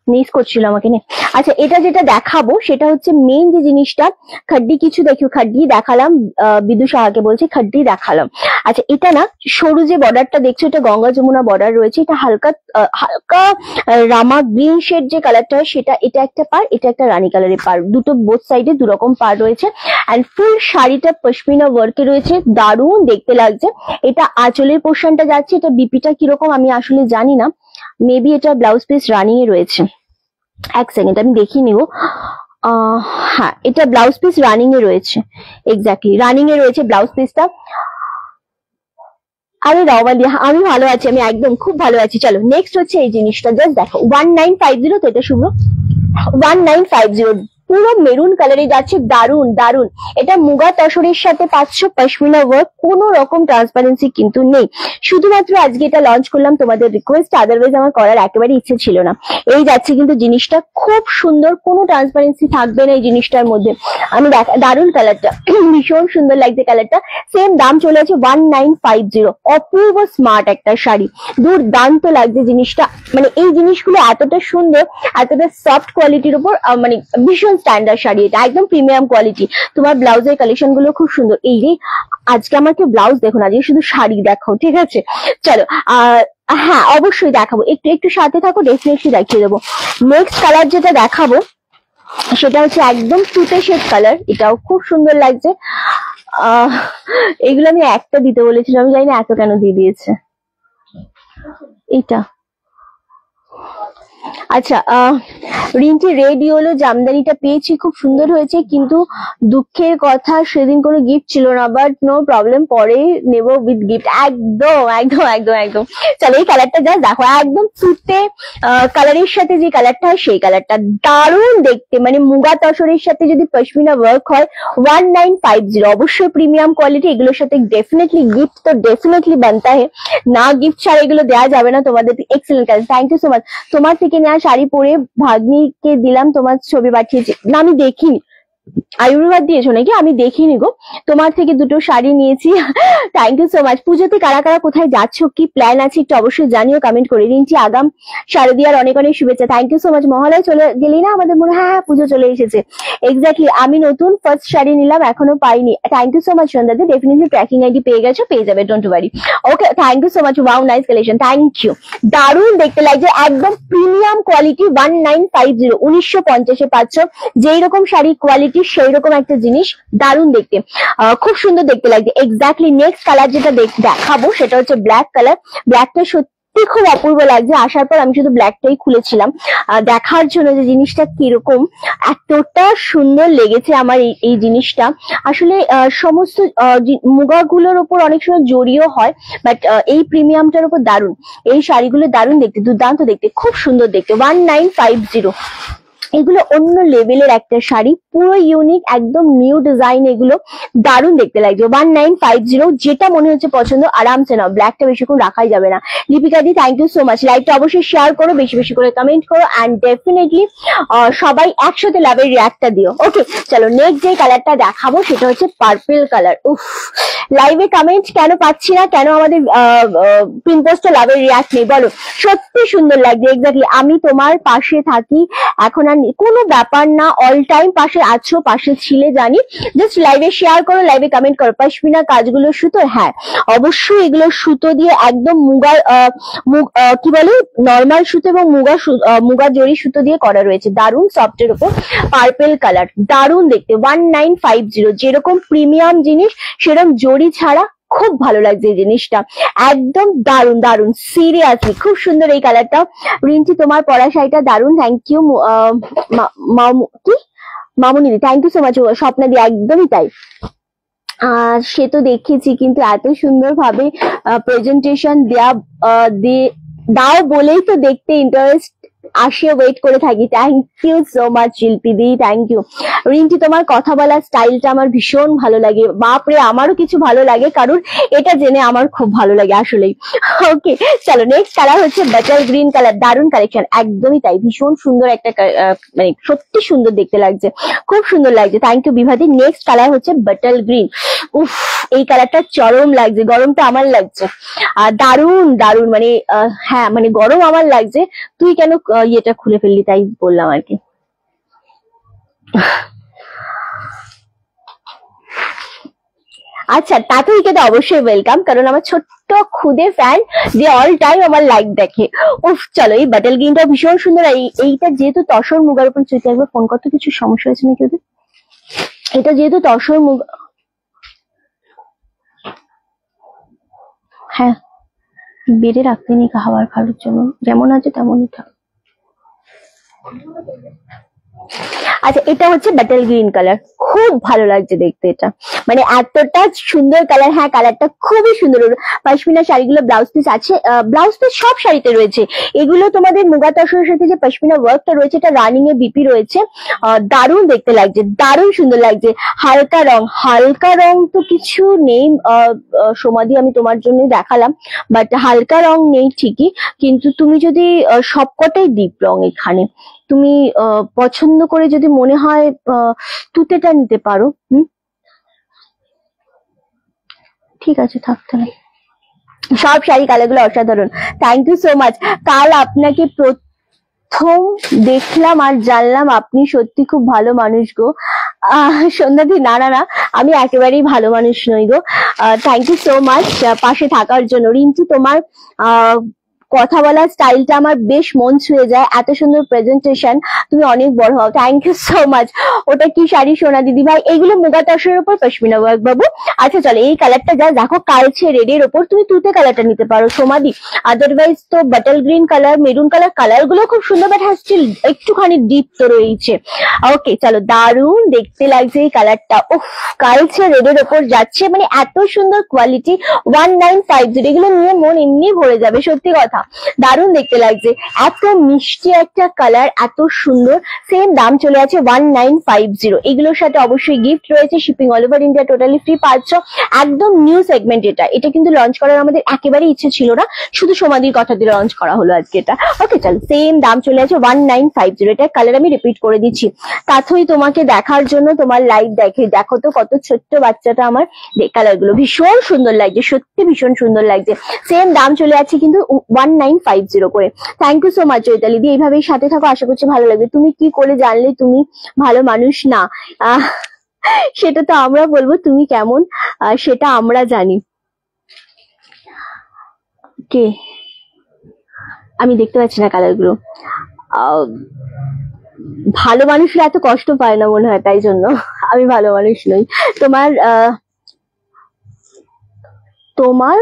মিস করছিল আমাকে নে। আচ্ছা, এটা যেটা দেখাবো সেটা হচ্ছে মেইন যে জিনিসটা, খাড্ডি কিছু দেখিও। খাড্ডি দেখালাম, বিদু সাহাকে বলছি খাড্ডি দেখালাম। আচ্ছা, এটা না সরু যে বর্ডারটা দেখছো, এটা গঙ্গা যমুনা বর্ডার রয়েছে। এটা হালকা হালকা রামা গ্রিন শেড যে কালারটা হয় সেটা। এটা একটা পার, এটা একটা রানী কালারের পার, দুটো বোথ সাইডে দুরকম পার রয়েছে। অ্যান্ড ফুল শাড়িটা পশমিনা ওয়ার্কে রয়েছে, দারুণ দেখতে লাগছে। এটা আঁচলের পোর্শনটা যাচ্ছে। এটা বিপিটা কিরকম আমি আসলে জানি না, মেবি এটা ব্লাউজ পিস রানিং এ রয়েছে। এক সেকেন্ড আমি দেখিয়ে নিব। হ্যাঁ, এটা ব্লাউজ পিস রানিং এ রয়েছে, এক্স্যাক্টলি রানিং এ রয়েছে ব্লাউজ পিসটা। আরে রাওয়ালি, আমি ভালো আছি, আমি একদম খুব ভালো আছি। চলো নেক্সট হচ্ছে এই জিনিসটা, জাস্ট দেখো 1950। তো এটা শুভ্র 1950, পুরো মেরুন কালারে যাচ্ছে, দারুন দারুন। এটা মুগা তসরের সাথে পাচ্ছ পশমিনা ওয়ার্ক, কোনো রকম ট্রান্সপারেন্সি কিন্তু নেই। শুধুমাত্র আজকে এটা লঞ্চ করলাম তোমাদের রিকোয়েস্ট, আদারওয়াইজ আমার করার একেবারে ইচ্ছে ছিল না। এই যাচ্ছে কিন্তু জিনিসটা খুব সুন্দর, কোনো ট্রান্সপারেন্সি থাকবে না এই জিনিসটার মধ্যে। আমি দারুন কালারটা, ভীষণ সুন্দর লাগছে কালারটা। সেম দাম চলে আছে 1950। অপূর্ব স্মার্ট একটা শাড়ি, দুর্দান্ত লাগছে জিনিসটা। মানে এই জিনিসগুলো এতটা সুন্দর, এতটা সফট কোয়ালিটির উপর, মানে ভীষণ স্ট্যান্ডার্ড শাড়ি। এটা একদম প্রিমিয়াম কোয়ালিটি। তোমার ব্লাউজের কালেকশন গুলো খুব সুন্দর। এই রে, আজকে আমাকে ব্লাউজ দেখো না, আজকে শুধু শাড়ি দেখো, ঠিক আছে? চলো, হ্যাঁ অবশ্যই দেখাবো, একটু একটু সাথে থাকো, ডেফিনেটলি দেখিয়ে দেবো। নেক্সট কালার যেটা দেখাবো সেটা হচ্ছে একদম তুতে শেড কালার, এটাও খুব সুন্দর লাগছে। এগুলো আমি একটা দিতে বলেছিলাম, আমি জানি না এত কেন দিয়ে দিয়েছে এটা। আচ্ছা, রিন্টি রেড ইয়েলো জামদানিটা পেয়েছি, খুব সুন্দর হয়েছে, কিন্তু দুঃখের কথা সেদিন কোনো গিফট ছিল না, বাট নো প্রবলেম, পরে নেব উইথ গিফট। একদম একদম একদম একদম। চলো এই কালারটা যা দেখো, একদম তুতে কালারের সাথে যে কালারটা হয় সেই কালারটা, দারুণ দেখতে। মানে মুগা তসরের সাথে যদি পশমিনা ওয়ার্ক হয়, 1950, অবশ্যই প্রিমিয়াম কোয়ালিটি। এগুলোর সাথে ডেফিনেটলি গিফট তো ডেফিনেটলি বানতা है না, গিফট ছাড়া এগুলো দেওয়া যাবে না তোমাদের। Excellent colour, thank you so much. তোমার থেকে নেওয়া শাড়ি পরে ভাগ্নিকে দিলাম, তোমার ছবি পাঠিয়েছি না, আমি দেখিনি। আয়ুর্বেদ দিয়েছো নাকি? আমি দেখিনি গো। তোমার থেকে দুটো শাড়ি নিয়েছি। Thank you so much. পুজোতে কারা কারা কোথায় যাচ্ছ, কি প্ল্যান আছে একটু অবশ্যই জানিও, কমেন্ট করে দিচ্ছি। আগাম শারদিয়ার অনেক অনেক শুভেচ্ছা। Thank you so much. Mahalaya চলে গেলেই না আমাদের মনে হয় হ্যাঁ পুজো চলে এসেছে। এক্স্যাক্টলি, আমি নতুন ফার্স্ট শাড়ি নিলাম, এখনো পাইনি। থ্যাংক ইউ সো মাচ সন্ধ্যাদি, ডেফিনেটলি ট্র্যাকিং আইডি পেয়ে গেছো, পেয়ে যাবে, don't worry. Okay, thank you so much. Wow, nice collection, thank you. দারুণ দেখতে লাগছে, একদম প্রিমিয়াম কোয়ালিটি। 1950, 1950 পাচ্ছ। যেই রকম শাড়ি কোয়ালিটি সেই রকম একটা জিনিস, দারুণ দেখতে, খুব সুন্দর দেখতে লাগছে। এক্স্যাক্টলি নেক্সট কালার যেটা দেখাবো সেটা হচ্ছে ব্ল্যাক কালার। ব্ল্যাকটা সত্যি খুব অপূর্ব লাগছে। আসার পর আমি শুধু ব্ল্যাকটাই খুলেছিলাম দেখার জন্য যে জিনিসটা কিরকম। এতটা সুন্দর লেগেছে আমার এই জিনিসটা। আসলে সমস্ত মুগাগুলোর ওপর অনেক সময় জড়িও হয়, বাট এই প্রিমিয়ামটার উপর দারুণ। এই শাড়িগুলো দারুণ দেখতে, দুর্দান্ত দেখতে, খুব সুন্দর দেখতে। 1950, এগুলো অন্য লেভেলের একটা শাড়ি, পুরো ইউনিক, একদম নিউ ডিজাইন, এগুলো দারুণ দেখতে লাগছে। 1950, যেটা মনে হচ্ছে পছন্দ আরামসে নাও, ব্ল্যাকটা বেশিক্ষণ রাখাই যাবে না। লিপিকা দি, থ্যাংক ইউ সো মাচ। লাইভটা অবশ্যই শেয়ার করো, বেশি বেশি করে কমেন্ট করো, অ্যান্ড ডেফিনেটলি সবাই একসাথে লাভের রিয়াক্টটা দিও। ওকে, চলো নেক্সট যে কালারটা দেখাবো সেটা হচ্ছে পার্পল কালার। উফ, লাইভে কমেন্ট কেন পাচ্ছি না, কেন আমাদের পিন পোস্টে লাভের রিয়াক্ট নেই বলো? সত্যি সুন্দর লাগছে। এক্স্যাক্টলি, আমি তোমার পাশে থাকি, এখন আর কোনো ব্যাপার না, অল টাইম পাশে আছো, পাশে ছিলে জানি। জাস্ট লাইভে শেয়ার করো, লাইভে কমেন্ট করো। পশমিনা কাজগুলো সুতো, হ্যাঁ অবশ্যই এগুলো সুতো দিয়ে একদম মুগার কি বলে নর্মাল সুতো এবং মুগা জরি সুতো দিয়ে করা রয়েছে, দারুণ সফটের উপর। পার্পল কালার দারুণ দেখতে। 1950, যেরকম প্রিমিয়াম জিনিস সেরকম জরি ছাড়া খুব ভালো লাগছে এই জিনিসটা, একদম দারুণ দারুণ, সিরিয়াসলি খুব সুন্দর এই কালারটা। রিন্টি, তোমার পরা শাড়িটা দারুণ, থ্যাংক ইউ। কি মামুনিদি, থ্যাংক ইউ সো মাচ। স্বপ্নাদি, একদমই তাই। সে তো দেখেছি, কিন্তু এত সুন্দর ভাবে প্রেজেন্টেশন দাও বলেই তো দেখতে ইন্টারেস্ট আসে, ওয়েট করে থাকি। থ্যাংক ইউ সো মাচ শিল্পী দি, থ্যাংক ইউ। রিন্টি, তোমার কথা বলার স্টাইলটা আমার ভীষণ ভালো লাগে। বাপরে, আমারও কিছু ভালো লাগে, কারণ এটা জেনে আমার খুব ভালো লাগে আসলেই। ওকে, চলো নেক্সট কালার হচ্ছে বাটার গ্রিন কালার। দারুণ কালেকশন, একদমই তাই, ভীষণ সুন্দর একটা, মানে সত্যি সুন্দর দেখতে লাগছে, খুব সুন্দর লাগছে। থ্যাংক ইউ বিভাদি। নেক্সট কালার হচ্ছে বাটার গ্রিন। উফ, এই কালারটা চরম লাগছে, গরমটা আমার লাগছে, দারুণ দারুণ, মানে হ্যাঁ মানে গরম আমার লাগছে। তুই কেন ইয়েটা খুলে ফেললি, তাই বললাম আর কি। আচ্ছা, তাতুইকে তো অবশ্যই ওয়েলকাম, কারণ আমার ছোট্ট খুদে ফ্যান যে অল টাইম আমার লাইক দেখে। উফ, চলো এই বাটল গ্রিনটা ভীষণ সুন্দর। এইটা যেহেতু তসর মুগার উপর, তুই একবার ফোন করতে, কিছু সমস্যা হয়েছে নাকি ওদের? এটা যেহেতু তসর মুগা, হ্যাঁ বেড়ে রাখতে নেই খাবার খাওয়ার জন্য, যেমন আছে তেমনই থাক। আচ্ছা, এটা হচ্ছে বাটাল গ্রিন কালার, খুব ভালো লাগছে দেখতে এটা, মানে এতটা সুন্দর কালার। হ্যাঁ, কালারটা খুবই সুন্দর। পশমিনা শাড়িগুলো ব্লাউজ পিস আছে, ব্লাউজ পিস সব শাড়িতে রয়েছে। এগুলো তোমাদের মুগা তসরের সাথে যে পশমিনা ওয়ার্কটা রয়েছে, এটা রানিং এ বিপি রয়েছে, দারুণ দেখতে লাগছে, দারুণ সুন্দর লাগছে। হালকা রং, হালকা রং তো কিছু নেই সমাধি, আমি তোমার জন্য দেখালাম, বাট হালকা রং নেই ঠিকই, কিন্তু তুমি যদি সবকটাই ডিপ রং, এখানে তুমি পছন্দ করে যদি মনে হয় তুতেটা নিতে পারো। ঠিক আছে, থাকতে না। সব শাড়ি কালারগুলো অসাধারণ, থ্যাংক ইউ সো মাচ। কাল আপনাকে প্রথম দেখলাম আর জানলাম আপনি সত্যি খুব ভালো মানুষ গো। সন্ধ্যাদি, না না না, আমি একেবারেই ভালো মানুষ নই গো। থ্যাংক ইউ সো মাচ পাশে থাকার জন্য। রিন্টু, তোমার কথা বলার স্টাইলটা আমার বেশ মন ছুঁয়ে যায়, এত সুন্দর প্রেজেন্টেশন, তুমি অনেক বড় হও, থ্যাংক ইউ সো মাচ। ওটা কি শাড়ি সোনা দিদি ভাই? এইগুলো মুগা তসরের উপর পশমিনা ওয়ার্ক বাবু। আচ্ছা চলো, এই কালারটা যা দেখো, কালচে রেডের ওপর তুমি তুতে কালারটা নিতে পারো সোমাদি, আদারওয়াইজ তো bottle green colour, maroon colour, colour গুলো খুব সুন্দর, বাট হ্যাঁ স্টিল একটুখানি ডিপ তো রয়েছে। ওকে, চলো, দারুণ দেখতে লাগছে এই কালারটা। উফ, কালচে রেডের ওপর যাচ্ছে, মানে এত সুন্দর কোয়ালিটি। 1950, এগুলো নিয়ে মন এমনি ভরে যাবে, সত্যি কথা। কথা, দারুণ দেখতে লাগছে, এত মিষ্টি একটা কালার, এত সুন্দর। সেম দাম চলে আছে 1950। এগুলোর সাথে অবশ্যই গিফট রয়েছে, shipping all over India totally free পাচ্ছ। একদম নিউ সেগমেন্ট এটা কিন্তু লঞ্চ করার আমাদের একেবারে ইচ্ছে ছিল না, শুধু সমাধির কথা দিয়ে লঞ্চ করা হলো আজকে এটা। ওকে চলো, সেম দাম চলে আছে 1950। এটা কালার আমি রিপিট করে দিচ্ছি। তাথই তোমাকে দেখার জন্য তোমার লাইভ দেখো তো কত ছোট্ট বাচ্চাটা আমার, কালার গুলো ভীষণ সুন্দর লাগছে, সত্যি ভীষণ সুন্দর লাগছে। সেম দাম চলে যাচ্ছে কিন্তু 1950 করে। Thank you so much Chaitali di, এইভাবেই সাথে থাকো, আশা করছি ভালো লাগবে। তুমি কি করে জানলে তুমি ভালো মানুষ না? সেটা তো আমরা বলবো, তুমি কেমন সেটা আমরা জানি। কে? আমি দেখতে পাচ্ছি না কালার গুলো। ভালো মানুষরা এত কষ্ট পায় না মনে হয়, তাই জন্য। আমি ভালো মানুষ নই। তোমার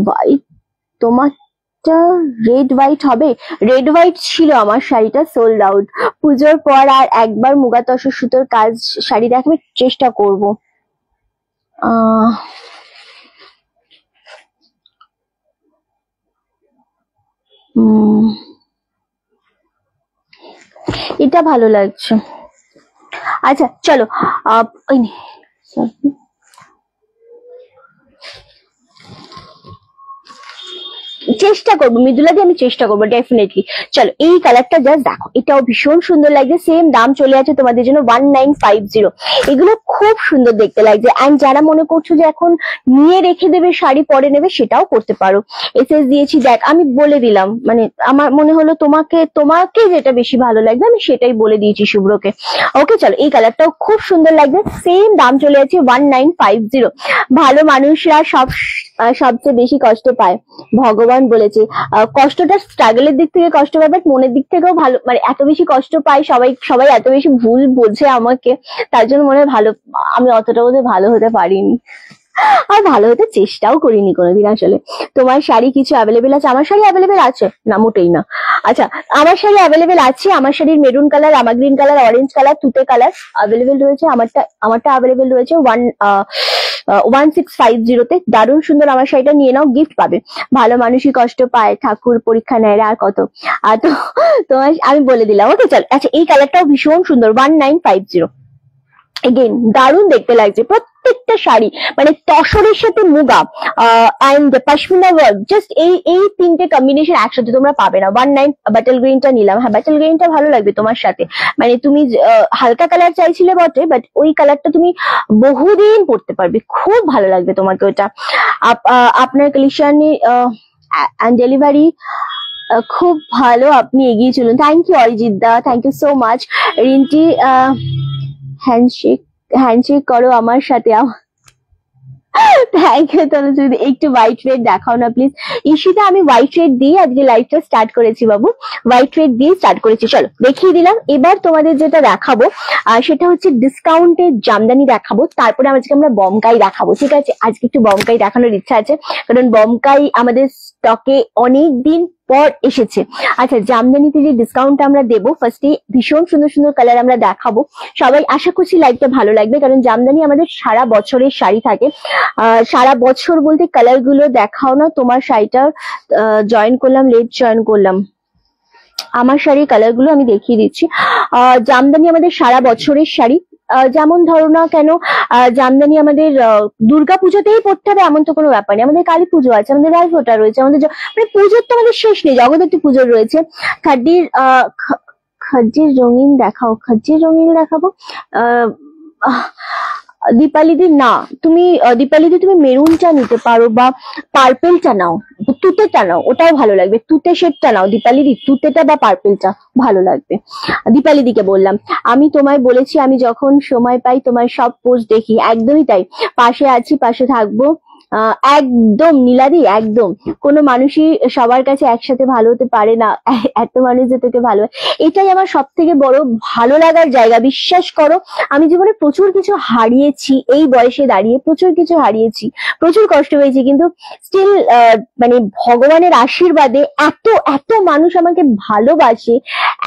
হোয়াইট, তোমারটা রেড হোয়াইট হবে। রেড হোয়াইট ছিল আমার শাড়িটা, সোল্ড আউট। পুজোর পর আর একবার মুগা তসর সুতোর কাজ শাড়ি দেখাবে, চেষ্টা করব। এটা ভালো লাগছে। আচ্ছা চলো, চেষ্টা করবো মৃদুলাদি, আমি চেষ্টা করবো ডেফিনেটলি। চলো এই কালারটা জাস্ট দেখো, এটাও ভীষণ সুন্দর লাগছে। সেম দাম চলে আছে তোমাদের জন্য 1950। এগুলো খুব সুন্দর দেখতে লাগছে। অ্যান্ড যারা মনে করছো যে এখন নিয়ে রেখে দেবে, শাড়ি পরে নেবে, সেটাও করতে পারো। এসএস দিয়েছি দেখ, আমি বলে দিলাম, মানে আমার মনে হলো তোমাকে যেটা বেশি ভালো লাগবে আমি সেটাই বলে দিয়েছি শুভ্রকে। ওকে চলো, এই কালারটাও খুব সুন্দর লাগছে। সেম দাম চলে আছে 1950। ভালো মানুষরা সবচেয়ে বেশি কষ্ট পায়, ভগবান বলেছে। কষ্টটা স্ট্রাগলের দিক থেকে কষ্ট পায়, বাট মনের দিক থেকেও ভালো, মানে এত বেশি কষ্ট পাই সবাই এত বেশি ভুল বোঝে আমাকে, তার জন্য মনে হয় ভালো, আমি অতটা বোধহয় ভালো হতে পারিনি, আর ভালো হতে চেষ্টাও করিনি কোনোদিন আসলে। তোমার শাড়ি কিছু অ্যাভেলেবেল আছে? আমার শাড়ি অ্যাভেলেবেল আছে না, মোটেই না। আচ্ছা, আমার শাড়ি অ্যাভেলেবেল আছে। আমার শাড়ির মেরুন কালার, আমা গ্রিন কালার, অরেঞ্জ কালার, তুতে কালার অ্যাভেলেবেল রয়েছে। আমারটা অ্যাভেলেবেল রয়েছে 1650-তে। দারুণ সুন্দর আমার শাড়িটা, নিয়ে নাও, গিফট পাবে। ভালো মানুষই কষ্ট পায়, ঠাকুর পরীক্ষা নেয়, আর কত। আর তো তোমার আমি বলে দিলাম। ওকে চল, আচ্ছা এই কালারটাও ভীষণ সুন্দর, 1950। এগেন দারুণ দেখতে লাগছে প্রত্যেকটা শাড়ি, মানে তসরের সাথে muga and pashmina work, just এই তিনটে কম্বিনেশন একসাথে তোমরা পাবে না। 19 বাটল গ্রিনটা নিলাম। হ্যাঁ, বাটল গ্রিনটা ভালো লাগবে তোমার সাথে, মানে তুমি হালকা কালার চাইছিলে বটে, বাট ওই কালারটা তুমি বহুদিন পরতে পারবে, খুব ভালো লাগবে তোমাকে ওটা। আপনার কালেকশনে ডেলিভারি খুব ভালো, আপনি এগিয়ে চলুন। Thank you Arijit da, thank you so much. Rinti handshake করো আমার সাথে। Thank you. তাহলে যদি একটু হোয়াইট রেড দেখাও না প্লিজ। ঈশিতা, আমি হোয়াইট রেড দিয়ে আজকে লাইভটা স্টার্ট করেছি বাবু, হোয়াইট রেড দিয়ে স্টার্ট করেছি। চলো দেখিয়ে দিলাম। এবার তোমাদের যেটা দেখাবো সেটা হচ্ছে ডিসকাউন্টের জামদানি দেখাবো, তারপরে আজকে আমরা বমকাই দেখাবো। ঠিক আছে, আজকে একটু বমকাই দেখানোর ইচ্ছা আছে, কারণ বমকাই আমাদের স্টকে অনেক দিন পর এসেছে। আচ্ছা, জামদানিতে যে ডিসকাউন্ট আমরা দেবো, ফার্স্টে ভীষণ সুন্দর সুন্দর কালার আমরা দেখাবো। সবাই আশা করছি লাইভটা ভালো লাগবে, কারণ জামদানি আমাদের সারা বছরের শাড়ি থাকে। সারা বছর বলতে কালার গুলো দেখাও না। তোমার শাড়িটা জয়েন করলাম, লেট জয়েন করলাম। আমার শাড়ির কালার গুলো আমি দেখিয়ে দিচ্ছি। জামদানি আমাদের সারা বছরের শাড়ি, যেমন ধরো না কেন, জামদানি আমাদের দুর্গা পুজোতেই পড়তে হবে এমন তো কোনো ব্যাপার নেই। আমাদের কালী পুজো আছে, আমাদের রায়ফোঁটা রয়েছে, আমাদের মানে পুজোর তো আমাদের শেষ নেই, জগদ্ধাত্রী পুজোর রয়েছে। খাদ্যের রঙিন দেখাও, খাদ্যের রঙিন দেখাবো। দীপালিদি না, তুমি দীপালিদি তুমি মেরুনটা নিতে পারো, বা পার্পেলটা নাও, তুতেটা নাও, ওটাও ভালো লাগবে। তুতে শেডটা নাও দীপালিদি, তুতেটা বা পার্পেলটা ভালো লাগবে। দীপালিদিকে বললাম, আমি তোমায় বলেছি আমি যখন সময় পাই তোমার সব পোস্ট দেখি। একদমই তাই, পাশে আছি, পাশে থাকবো। একদম নীলাদি, একদম। কোনো মানুষই সবার কাছে একসাথে ভালো হতে পারে না, এত মানুষ যে তোকে ভালো, এটাই আমার সব থেকে বড় ভালো লাগার জায়গা। বিশ্বাস করো, আমি জীবনে প্রচুর কিছু হারিয়েছি, এই বয়সে দাঁড়িয়ে প্রচুর কিছু হারিয়েছি, প্রচুর কষ্ট হয়েছে, কিন্তু স্টিল মানে ভগবানের আশীর্বাদে এত এত মানুষ আমাকে ভালোবাসে,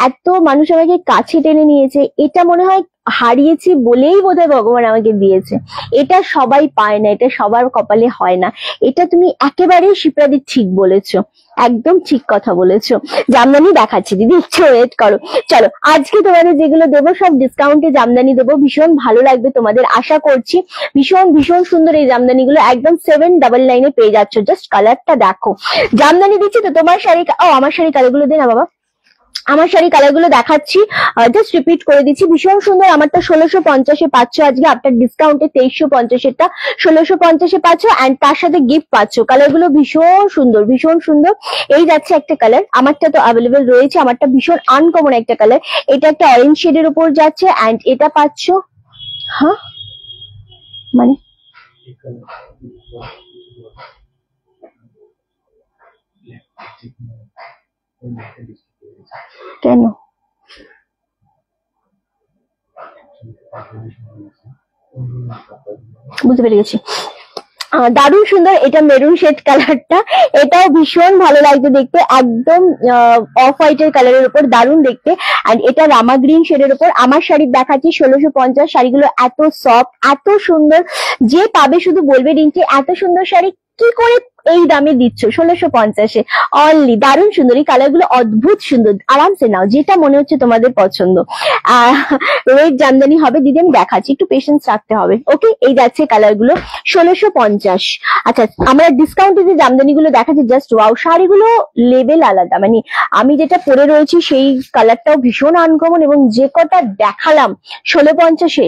এত মানুষ আমাকে কাছে টেনে নিয়েছে। এটা মনে হয় হারিয়েছি বলেই বোধহয় ভগবান আমাকে দিয়েছে। এটা সবাই পায় না, এটা সবার কপালে হয় না। এটা তুমি একেবারেই শিপ্রাদি ঠিক বলেছো, একদম ঠিক কথা বলেছো। জামদানি দেখাচ্ছি দিদি, একটু ওয়েট করো। চলো আজকে তোমাদের যেগুলো দেবো সব ডিসকাউন্টে জামদানি দেবো, ভীষণ ভালো লাগবে তোমাদের আশা করছি। ভীষণ ভীষণ সুন্দর এই জামদানিগুলো, একদম 799 পেয়ে যাচ্ছ। জাস্ট কালারটা দেখো, জামদানি দিচ্ছি তো তোমার শাড়ি। ও আমার শাড়ি কালারগুলো দে না বাবা, আমার শাড়ি কালার গুলো দেখাচ্ছি, জাস্ট রিপিট করে দিচ্ছি। ভীষণ সুন্দর, আমারটা 1650-এ পাচ্ছ আজকে, আপনার ডিসকাউন্টে 2350-এরটা 1650-এ পাচ্ছ, এন্ড তার সাথে গিফট পাচ্ছ। কালার গুলো ভীষণ সুন্দর, ভীষণ সুন্দর। এই যাচ্ছে একটা কালার, আমারটা তো অ্যাভেলেবেল রয়েছে, আমারটা ভীষণ আনকমন একটা কালার। এটা একটা অরেঞ্জ শেডের উপর যাচ্ছে, এন্ড এটা পাচ্ছ, হ্যাঁ মানে কেন বুঝতে পেরে গেছি। দারুণ সুন্দর, এটা মেরুন শেড কালারটা, এটাও ভীষণ ভালো লাগছে দেখতে, একদম অফ হোয়াইটের কালারের উপর, দারুণ দেখতে। এন্ড এটা রামা গ্রিন শেডের উপর। আমার শাড়ি দেখাচ্ছি 1650, শাড়িগুলো এত সফট, এত সুন্দর, যে পাবে শুধু বলবে রিঙ্কি এত সুন্দর শাড়ি কি করে এই দামে দিচ্ছ 1650-এ অনলি। দারুণ সুন্দর, এই কালার গুলো অদ্ভুত সুন্দর, আরামসে নাও যেটা মনে হচ্ছে তোমাদের পছন্দ। রেড জামদানি হবে দিদি, আমি দেখাচ্ছি, একটু পেশেন্স রাখতে হবে। ওকে, এই যাচ্ছে কালার গুলো 1650। আচ্ছা, আমরা ডিসকাউন্টে যে জামদানি গুলো দেখাচ্ছি, জাস্ট ওয়াও, শাড়িগুলো লেভেল আলাদা। মানে আমি যেটা পরে রয়েছি সেই কালারটাও ভীষণ আনকমন, এবং যে কটা দেখালাম 1650-এ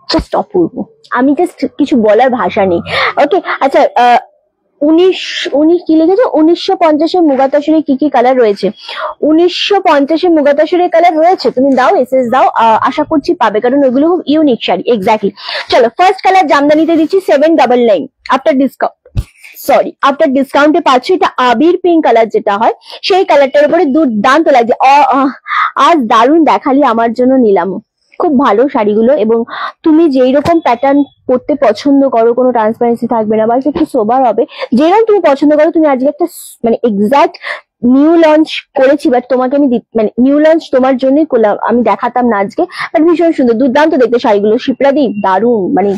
জাস্ট অপূর্ব, আমি জাস্ট কিছু বলার ভাষা নেই। ওকে, আচ্ছা 19 কি লিখেছে, 1950-এর মুগা তসরে কি কি কালার রয়েছে? 1950-এর মুগা তসরের কালার রয়েছে, তুমি দাও এসএস দাও, আশা করছি পাবে, কারণ ওইগুলো খুব ইউনিক শাড়ি। এক্স্যাক্টলি। চলো ফার্স্ট কালার জামদানিতে দিচ্ছি 799 আফটার ডিসকাউন্ট, সরি আফটার ডিসকাউন্টে পাচ্ছ। এটা আবির পিঙ্ক কালার যেটা হয়, সেই কালারটার উপরে দুর্দান্ত লাগছে। আজ দারুণ দেখালি, আমার জন্য নিলাম। খুব ভালো শাড়িগুলো, এবং তুমি যেই রকম প্যাটার্ন পরতে পছন্দ করো, কোনো ট্রান্সপারেন্সি থাকবে না, বা একটু সোবার হবে, যেরকম তুমি পছন্দ করো। তুমি আজকে একটা মানে এক্সাক্ট নিউ লঞ্চ করেছি, বাট তোমাকে আমি মানে নিউ লঞ্চ তোমার জন্যই করলাম, আমি দেখাতাম না আজকে, বাট ভীষণ সুন্দর, দুর্দান্ত দেখতে শাড়িগুলো। শিপ্রাদি দারুণ, মানে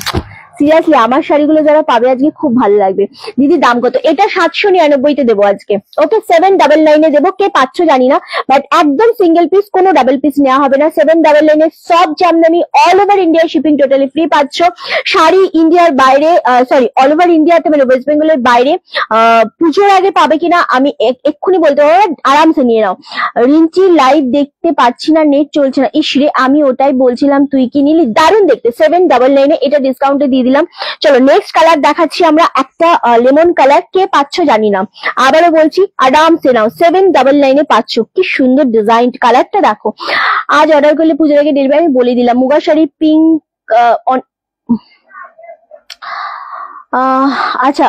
সিরিয়াসলি আমার শাড়িগুলো যারা পাবে আজকে খুব ভালো লাগবে। দিদি দাম কত? এটা 799-তে দেবো আজকে। ওকে, 799-এ দেবো। কে পাচ্ছ জানি না, বাট একদম সিঙ্গেল পিস, কোনো ডাবল পিস নেওয়া হবে না। 799-এ সব Jamdani all over India shipping totally free পাচ্ছ। শাড়ি ইন্ডিয়ার বাইরে, সরি অল ওভার ইন্ডিয়াতে, মানে ওয়েস্ট বেঙ্গলের বাইরে পুজোর আগে পাবে কিনা আমি এক্ষুনি বলতে পারবো, আরামসে নিয়ে নাও। রিঞ্চি লাইভ দেখতে পাচ্ছি না, নেট চলছে না। ইসরে, আমি ওটাই বলছিলাম, তুই কি নিলি? দারুণ দেখতে, 799-এ, এটা ডিসকাউন্টে দিয়ে দিলাম। চলো নেক্সট কালার দেখাচ্ছি আমরা, একটা লেমন কালার। কে পাচ্ছ জানি না, আবারও বলছি আরামসে নাও, 799-এ পাচ্ছ। কি সুন্দর ডিজাইন, কালারটা দেখো। আজ অর্ডার করলে পুজোর আগে ডেলিভারি, আমি বলে দিলাম। মুগা শাড়ি পিঙ্ক, আচ্ছা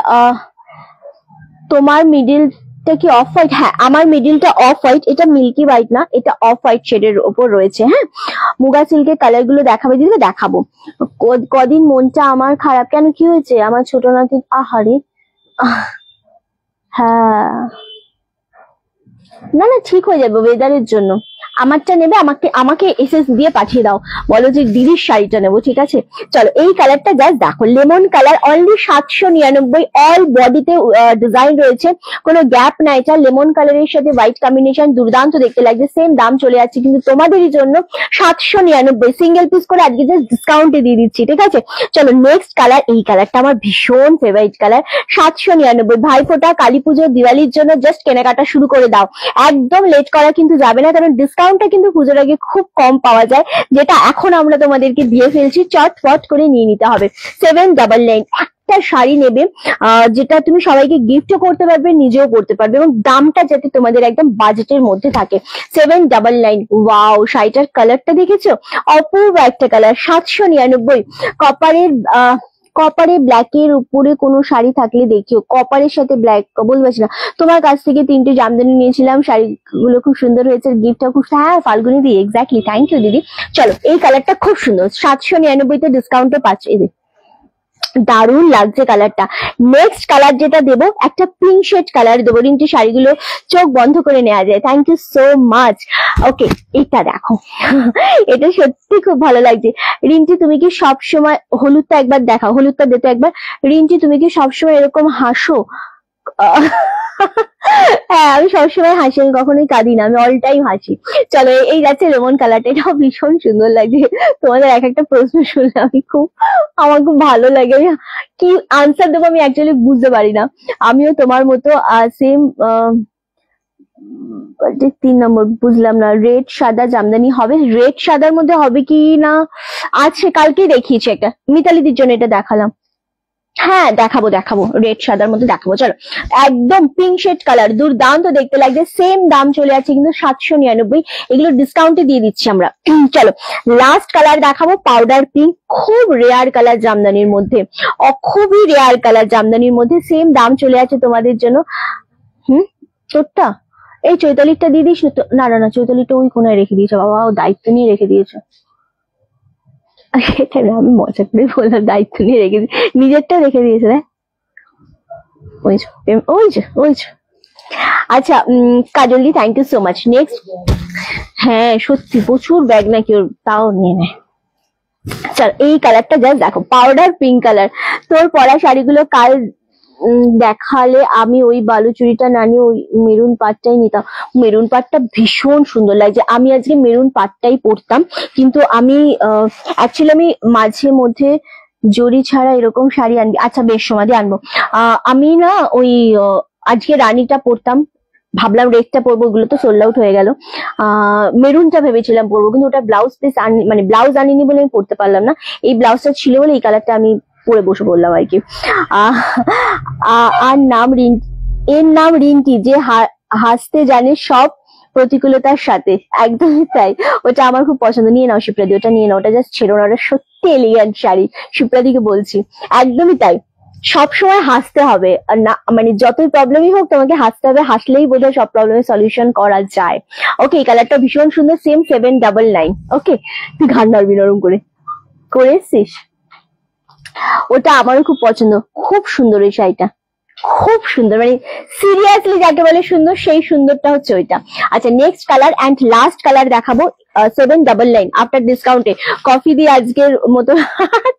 তোমার মিডিলটা কি অফ হোয়াইট? হ্যাঁ, আমার মিডিলটা অফ হোয়াইট, এটা মিল্কি হোয়াইট না, এটা অফ হোয়াইট শেডের ওপর রয়েছে। হ্যাঁ, মুগা সিল্কের কালার গুলো দেখাবে দিদি, দেখাবো। কদিন মনটা আমার খারাপ, কেন কি হয়েছে? আমার ছোট নাতি, আহারে, হ্যাঁ না না ঠিক হয়ে যাবে, ওয়েদারের জন্য। আমারটা নেবে, আমাকে এসএস দিয়ে পাঠিয়ে দাও, বলো যে দিদির শাড়িটা নেবো, ঠিক আছে? চলো এই কালারটা জাস্ট দেখো, লেমন কালার, অনলি 799, অল বডিতে ডিজাইন রয়েছে, কোনো গ্যাপ নাই। এটা লেমন কালারের সাথে হোয়াইট কম্বিনেশন, দুর্দান্ত দেখতে লাগছে। সেম দাম চলে যাচ্ছে কিন্তু তোমাদেরই জন্য 799, সিঙ্গেল পিস করে আজকে জাস্ট ডিসকাউন্টে দিয়ে দিচ্ছি, ঠিক আছে? চলো নেক্সট কালার, এই কালারটা আমার ভীষণ ফেভারিট কালার, 799। ভাইফোঁটা, কালী পুজো, দিওয়ালির জন্য জাস্ট কেনাকাটা শুরু করে দাও, একদম লেট করা কিন্তু যাবে না, কারণ ডিসকাউন্টটা কিন্তু পুজোর আগে খুব কম পাওয়া যায়, যেটা এখন আমরা তোমাদেরকে দিয়ে ফেলছি, চটপট করে নিয়ে নিতে হবে। 799, একটা শাড়ি নেবে যেটা তুমি সবাইকে গিফটও করতে পারবে, নিজেও পরতে পারবে, এবং দামটা যাতে তোমাদের একদম বাজেটের মধ্যে থাকে। 799, ওয়াও, শাড়িটার কালারটা দেখেছো? অপূর্ব একটা কালার, 799। কপারে ব্ল্যাকের উপরে কোনো শাড়ি থাকলে দেখিও, কপারের সাথে ব্ল্যাক, বলতে পারছি না। তোমার কাছ থেকে 3টে জামদানি নিয়েছিলাম, শাড়িগুলো খুব সুন্দর হয়েছে, গিফটটা খুব, হ্যাঁ ফাল্গুনি দি, এক্স্যাক্টলি, থ্যাংক ইউ দিদি। চলো এই কালারটা খুব সুন্দর, 799-তে ডিসকাউন্টে পাচ্ছ। এই দারুণ লাগছে কালারটা। নেক্সট কালার যেটা দেবো একটা পিঙ্ক শেড কালার দেবো। রিন্টি শাড়িগুলো চোখ বন্ধ করে নেওয়া যায়। Thank you so much. Okay, এটা দেখো এটা সত্যি খুব ভালো লাগছে। রিন্টি তুমি কি সব সময়, হলুদটা একবার দেখাও, হলুদটা দিতে একবার। রিন্টি তুমি কি সবসময় এরকম হাসো? হ্যাঁ, আমি সবসময় হাসি, আমি কখনোই কাঁদি না, আমি অল টাইম হাসি। চলো, এই যাচ্ছে লেমন কালারটা, এটাও ভীষণ সুন্দর লাগছে। তোমাদের এক একটা প্রশ্ন শুনলে আমার খুব ভালো লাগে। কি আনসার দেবো আমি অ্যাকচুয়ালি বুঝতে পারি না। আমিও তোমার মতো সেম 3 নম্বর বুঝলাম না। রেড সাদা জামদানি হবে, রেড সাদার মধ্যে হবে কি না আছে, কালকে দেখিয়েছি একটা মিতালিদির জন্য, এটা দেখালাম। হ্যাঁ, দেখাবো রেড সাদার মধ্যে দেখাবো। চলো, একদম পিঙ্ক শেড কালার, দুর্দান্ত দেখতে লাগছে। সেম দাম চলে আছে কিন্তু 799, এগুলো ডিসকাউন্টে দিয়ে দিচ্ছি আমরা। চলো, লাস্ট কালার দেখাবো পাউডার পিঙ্ক, খুব রেয়ার কালার জামদানির মধ্যে, খুবই রেয়ার কালার জামদানির মধ্যে। সেম দাম চলে আছে তোমাদের জন্য। তোরটা এই চৈতালিরটা দিয়ে দিস না। না, চৈতালিরটা ওই কোনায় রেখে দিয়েছে, বাবা ও দায়িত্ব নিয়ে রেখে দিয়েছে। এটা আমি মজা করে বললাম, দায়িত্ব নিয়ে রেখে দিই, নিজেরটা রেখে দিয়েছে। ওই আচ্ছা, Kajali thank you so much. Next, হ্যাঁ সত্যি প্রচুর ব্যাগ নাকি ওর, তাও নিয়ে নেয়। চল, এই কালারটা জাস্ট দেখো, পাউডার পিঙ্ক কালার। তোর পরা শাড়িগুলো কাল দেখালে আমি ওই বালুচুরিটা না নিয়ে ওই মেরুন পাটটাই নিতাম। মেরুন পাটটা ভীষণ সুন্দর লাগছে। আমি আজকে মেরুন পাটটাই পরতাম, কিন্তু আমি অ্যাকচুয়ালি আমি মাঝে মধ্যে জরি ছাড়া এরকম শাড়ি আনবি। আচ্ছা বেশ, সমাধি আনবো। আমি না ওই আজকে রানীটা পরতাম, ভাবলাম রেডটা পরবো, ওগুলো তো সোল্ড আউট হয়ে গেল। মেরুনটা ভেবেছিলাম পরবো, কিন্তু ওটা ব্লাউজ পিস মানে ব্লাউজ আনিনি বলে আমি পরতে পারলাম না। এই ব্লাউজটা ছিল বলে এই কালারটা আমি পরে বসে বললাম আর কি। আর এর নাম রিন্টি, যে হাসতে জানে সব প্রতিকূলতার সাথে। একদমই তাই, ওটা আমার খুব পছন্দ। নিয়ে নাও শিপ্রাদি, ওটা নিয়ে নাও, ওটা জাস্ট ছেড়ো না, ওটা সত্যি এলিগেন্ট শাড়ি। শিপ্রাদিকে বলছি, একদমই তাই, সবসময় হাসতে হবে। আর না মানে যতই প্রবলেমই হোক তোমাকে হাসতে হবে, হাসলেই বোধহয় সব প্রবলেমের সলিউশন করা যায়। ওকে, এই কালারটা ভীষণ সুন্দর, সেম 799। ওকে, তুই ঘাড় নাড়বি নরম করে এসছিস। ওটা আমারও খুব পছন্দ, খুব সুন্দর এই শাড়িটা, খুব সুন্দর, মানে সিরিয়াসলি যাকে বলে সুন্দর, সেই সুন্দরটা হচ্ছে ওইটা। আচ্ছা, next colour and last colour দেখাবো 799 আফটার ডিসকাউন্টে। কফি দিয়ে আজকের মতো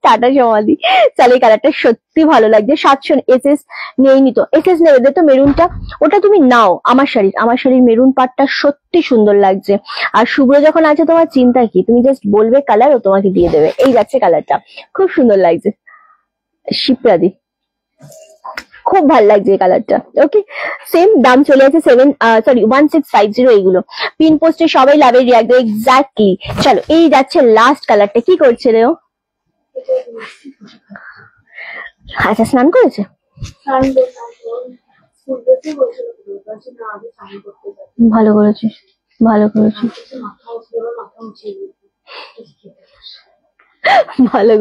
টাটা সমাধি। চলো, এই কালারটা সত্যি ভালো লাগছে। 700 এসএস নেইনি তো, এসএস নেবে তো মেরুনটা, ওটা তুমি নাও। আমার শাড়ির মেরুন পাটটা সত্যি সুন্দর লাগছে। আর শুভ্র যখন আছে তোমার চিন্তা কি, তুমি জাস্ট বলবে কালার, ও তোমাকে দিয়ে দেবে। এই যাচ্ছে কালারটা, খুব সুন্দর লাগছে। শিপ্রাদি, খুব ভালো লাগছে এই কালারটা। ওকে, সেম দাম চলে আছে 1650 এইগুলো। পিন পোস্টে সবাই লাভের রিয়াক্ট। এক্স্যাক্টলি। চলো, এই যাচ্ছে লাস্ট কালারটা। কি করছে রে ও? আচ্ছা, স্নান করেছে, ভালো করেছিস। ভালো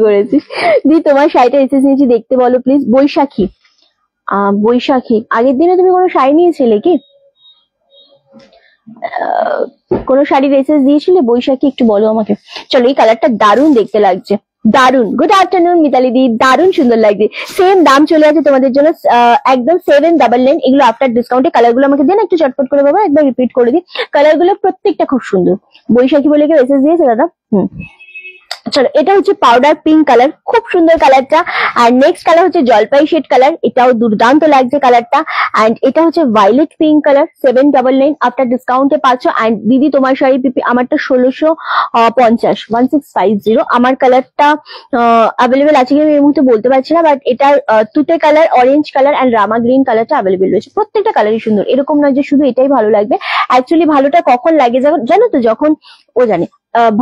করেছিস। দি, তোমার শাড়িটা এসে নিয়েছি, দেখতে বলো প্লিজ। বৈশাখী, আগের দিনে তুমি কোনো শাড়ি নিয়েছিলে কি? কোনো শাড়ির এসএস দিয়েছিলে বৈশাখী, একটু বলো আমাকে। চলো, এই কালারটা দারুণ দেখতে লাগছে, দারুণ। গুড আফটারনুন মিতালি দি, দারুণ সুন্দর লাগছে। সেম দাম চলে আছে তোমাদের জন্য, একদম 799। এগুলো আফটার ডিসকাউন্টে। কালারগুলো আমাকে দেন একটু চটপট করে, বাবা একবার রিপিট করে দিই। কালারগুলো প্রত্যেকটা খুব সুন্দর। বৈশাখী বলে কেউ এসএস দিয়েছে দাদা? চলো, এটা হচ্ছে পাউডার পিঙ্ক কালার, খুব সুন্দর কালারটা। আর নেক্সট কালার হচ্ছে জলপাই শেড কালার, এটাও দুর্দান্ত লাগছে কালারটা। এন্ড এটা হচ্ছে ভায়োলেট পিঙ্ক কালার, 799 আফটার ডিসকাউন্টে পাচ্ছ। এন্ড দিদি তোমার শাড়ি পিপি, আমারটা 1650, 1650। আমার কালারটা অ্যাভেলেবেল আছে কিনা এই মুহূর্তে বলতে পারছি না, বাট এটার তুতে colour, orange colour and Rama green কালারটা অ্যাভেলেবেল রয়েছে। প্রত্যেকটা কালারই সুন্দর, এরকম নয় যে শুধু এটাই ভালো লাগবে। অ্যাকচুয়ালি ভালোটা কখন লাগে জানো তো, যখন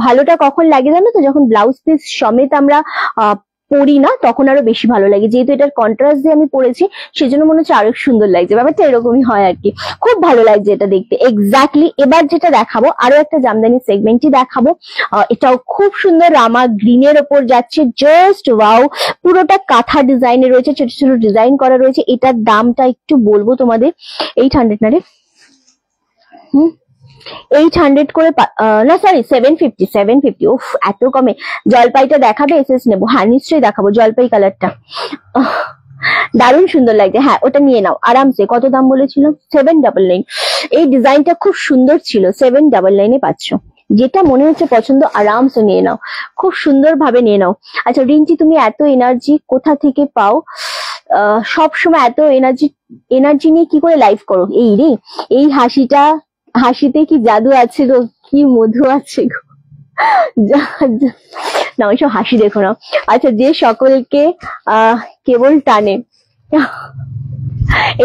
ভালোটা কখন লাগে জানো তো, যখন ব্লাউজ পিস সমেত আমরা পরি না, তখন আরো বেশি ভালো লাগে। যেহেতু এটার কন্ট্রাস্ট দিয়ে আমি পরেছি, সেজন্য মনে হচ্ছে আরো সুন্দর লাগছে। ব্যাপারটা এরকমই হয় আর কি, খুব ভালো লাগছে এটা দেখতে। এক্স্যাক্টলি। এবার যেটা দেখাবো, আরো একটা জামদানি সেগমেন্টই দেখাবো। এটাও খুব সুন্দর, রামা গ্রিনের ওপর যাচ্ছে, জাস্ট ওয়াও। পুরোটা কাঁথা ডিজাইনে রয়েছে, ছোট ছোট ডিজাইন করা রয়েছে। এটার দামটা একটু বলবো তোমাদের, 800 না রে? 800 করে না সরি 750 উফ এত কমে। জলপাইটা দেখাবে? এসএস নেবো, হ্যাঁ নিশ্চয়ই দেখাবো। জলপাই কালারটা দারুণ সুন্দর লাগছে, হ্যাঁ ওটা নিয়ে নাও আরামসে। কত দাম বলেছিল? 799। এই ডিজাইনটা খুব সুন্দর ছিল, 799 পাচ্ছ। যেটা মনে হচ্ছে পছন্দ আরামসে নিয়ে নাও, খুব সুন্দর ভাবে নিয়ে নাও। আচ্ছা রিঞ্চি, তুমি এত এনার্জি কোথা থেকে পাও? সব সময় এত এনার্জি নিয়ে কি করে লাইভ করো? এই রে, এই হাসিতে কি জাদু আছে গো, কি মধু আছে গো। না ওইসব হাসি দেখো না। আচ্ছা, যে সকলকে কেবল টানে,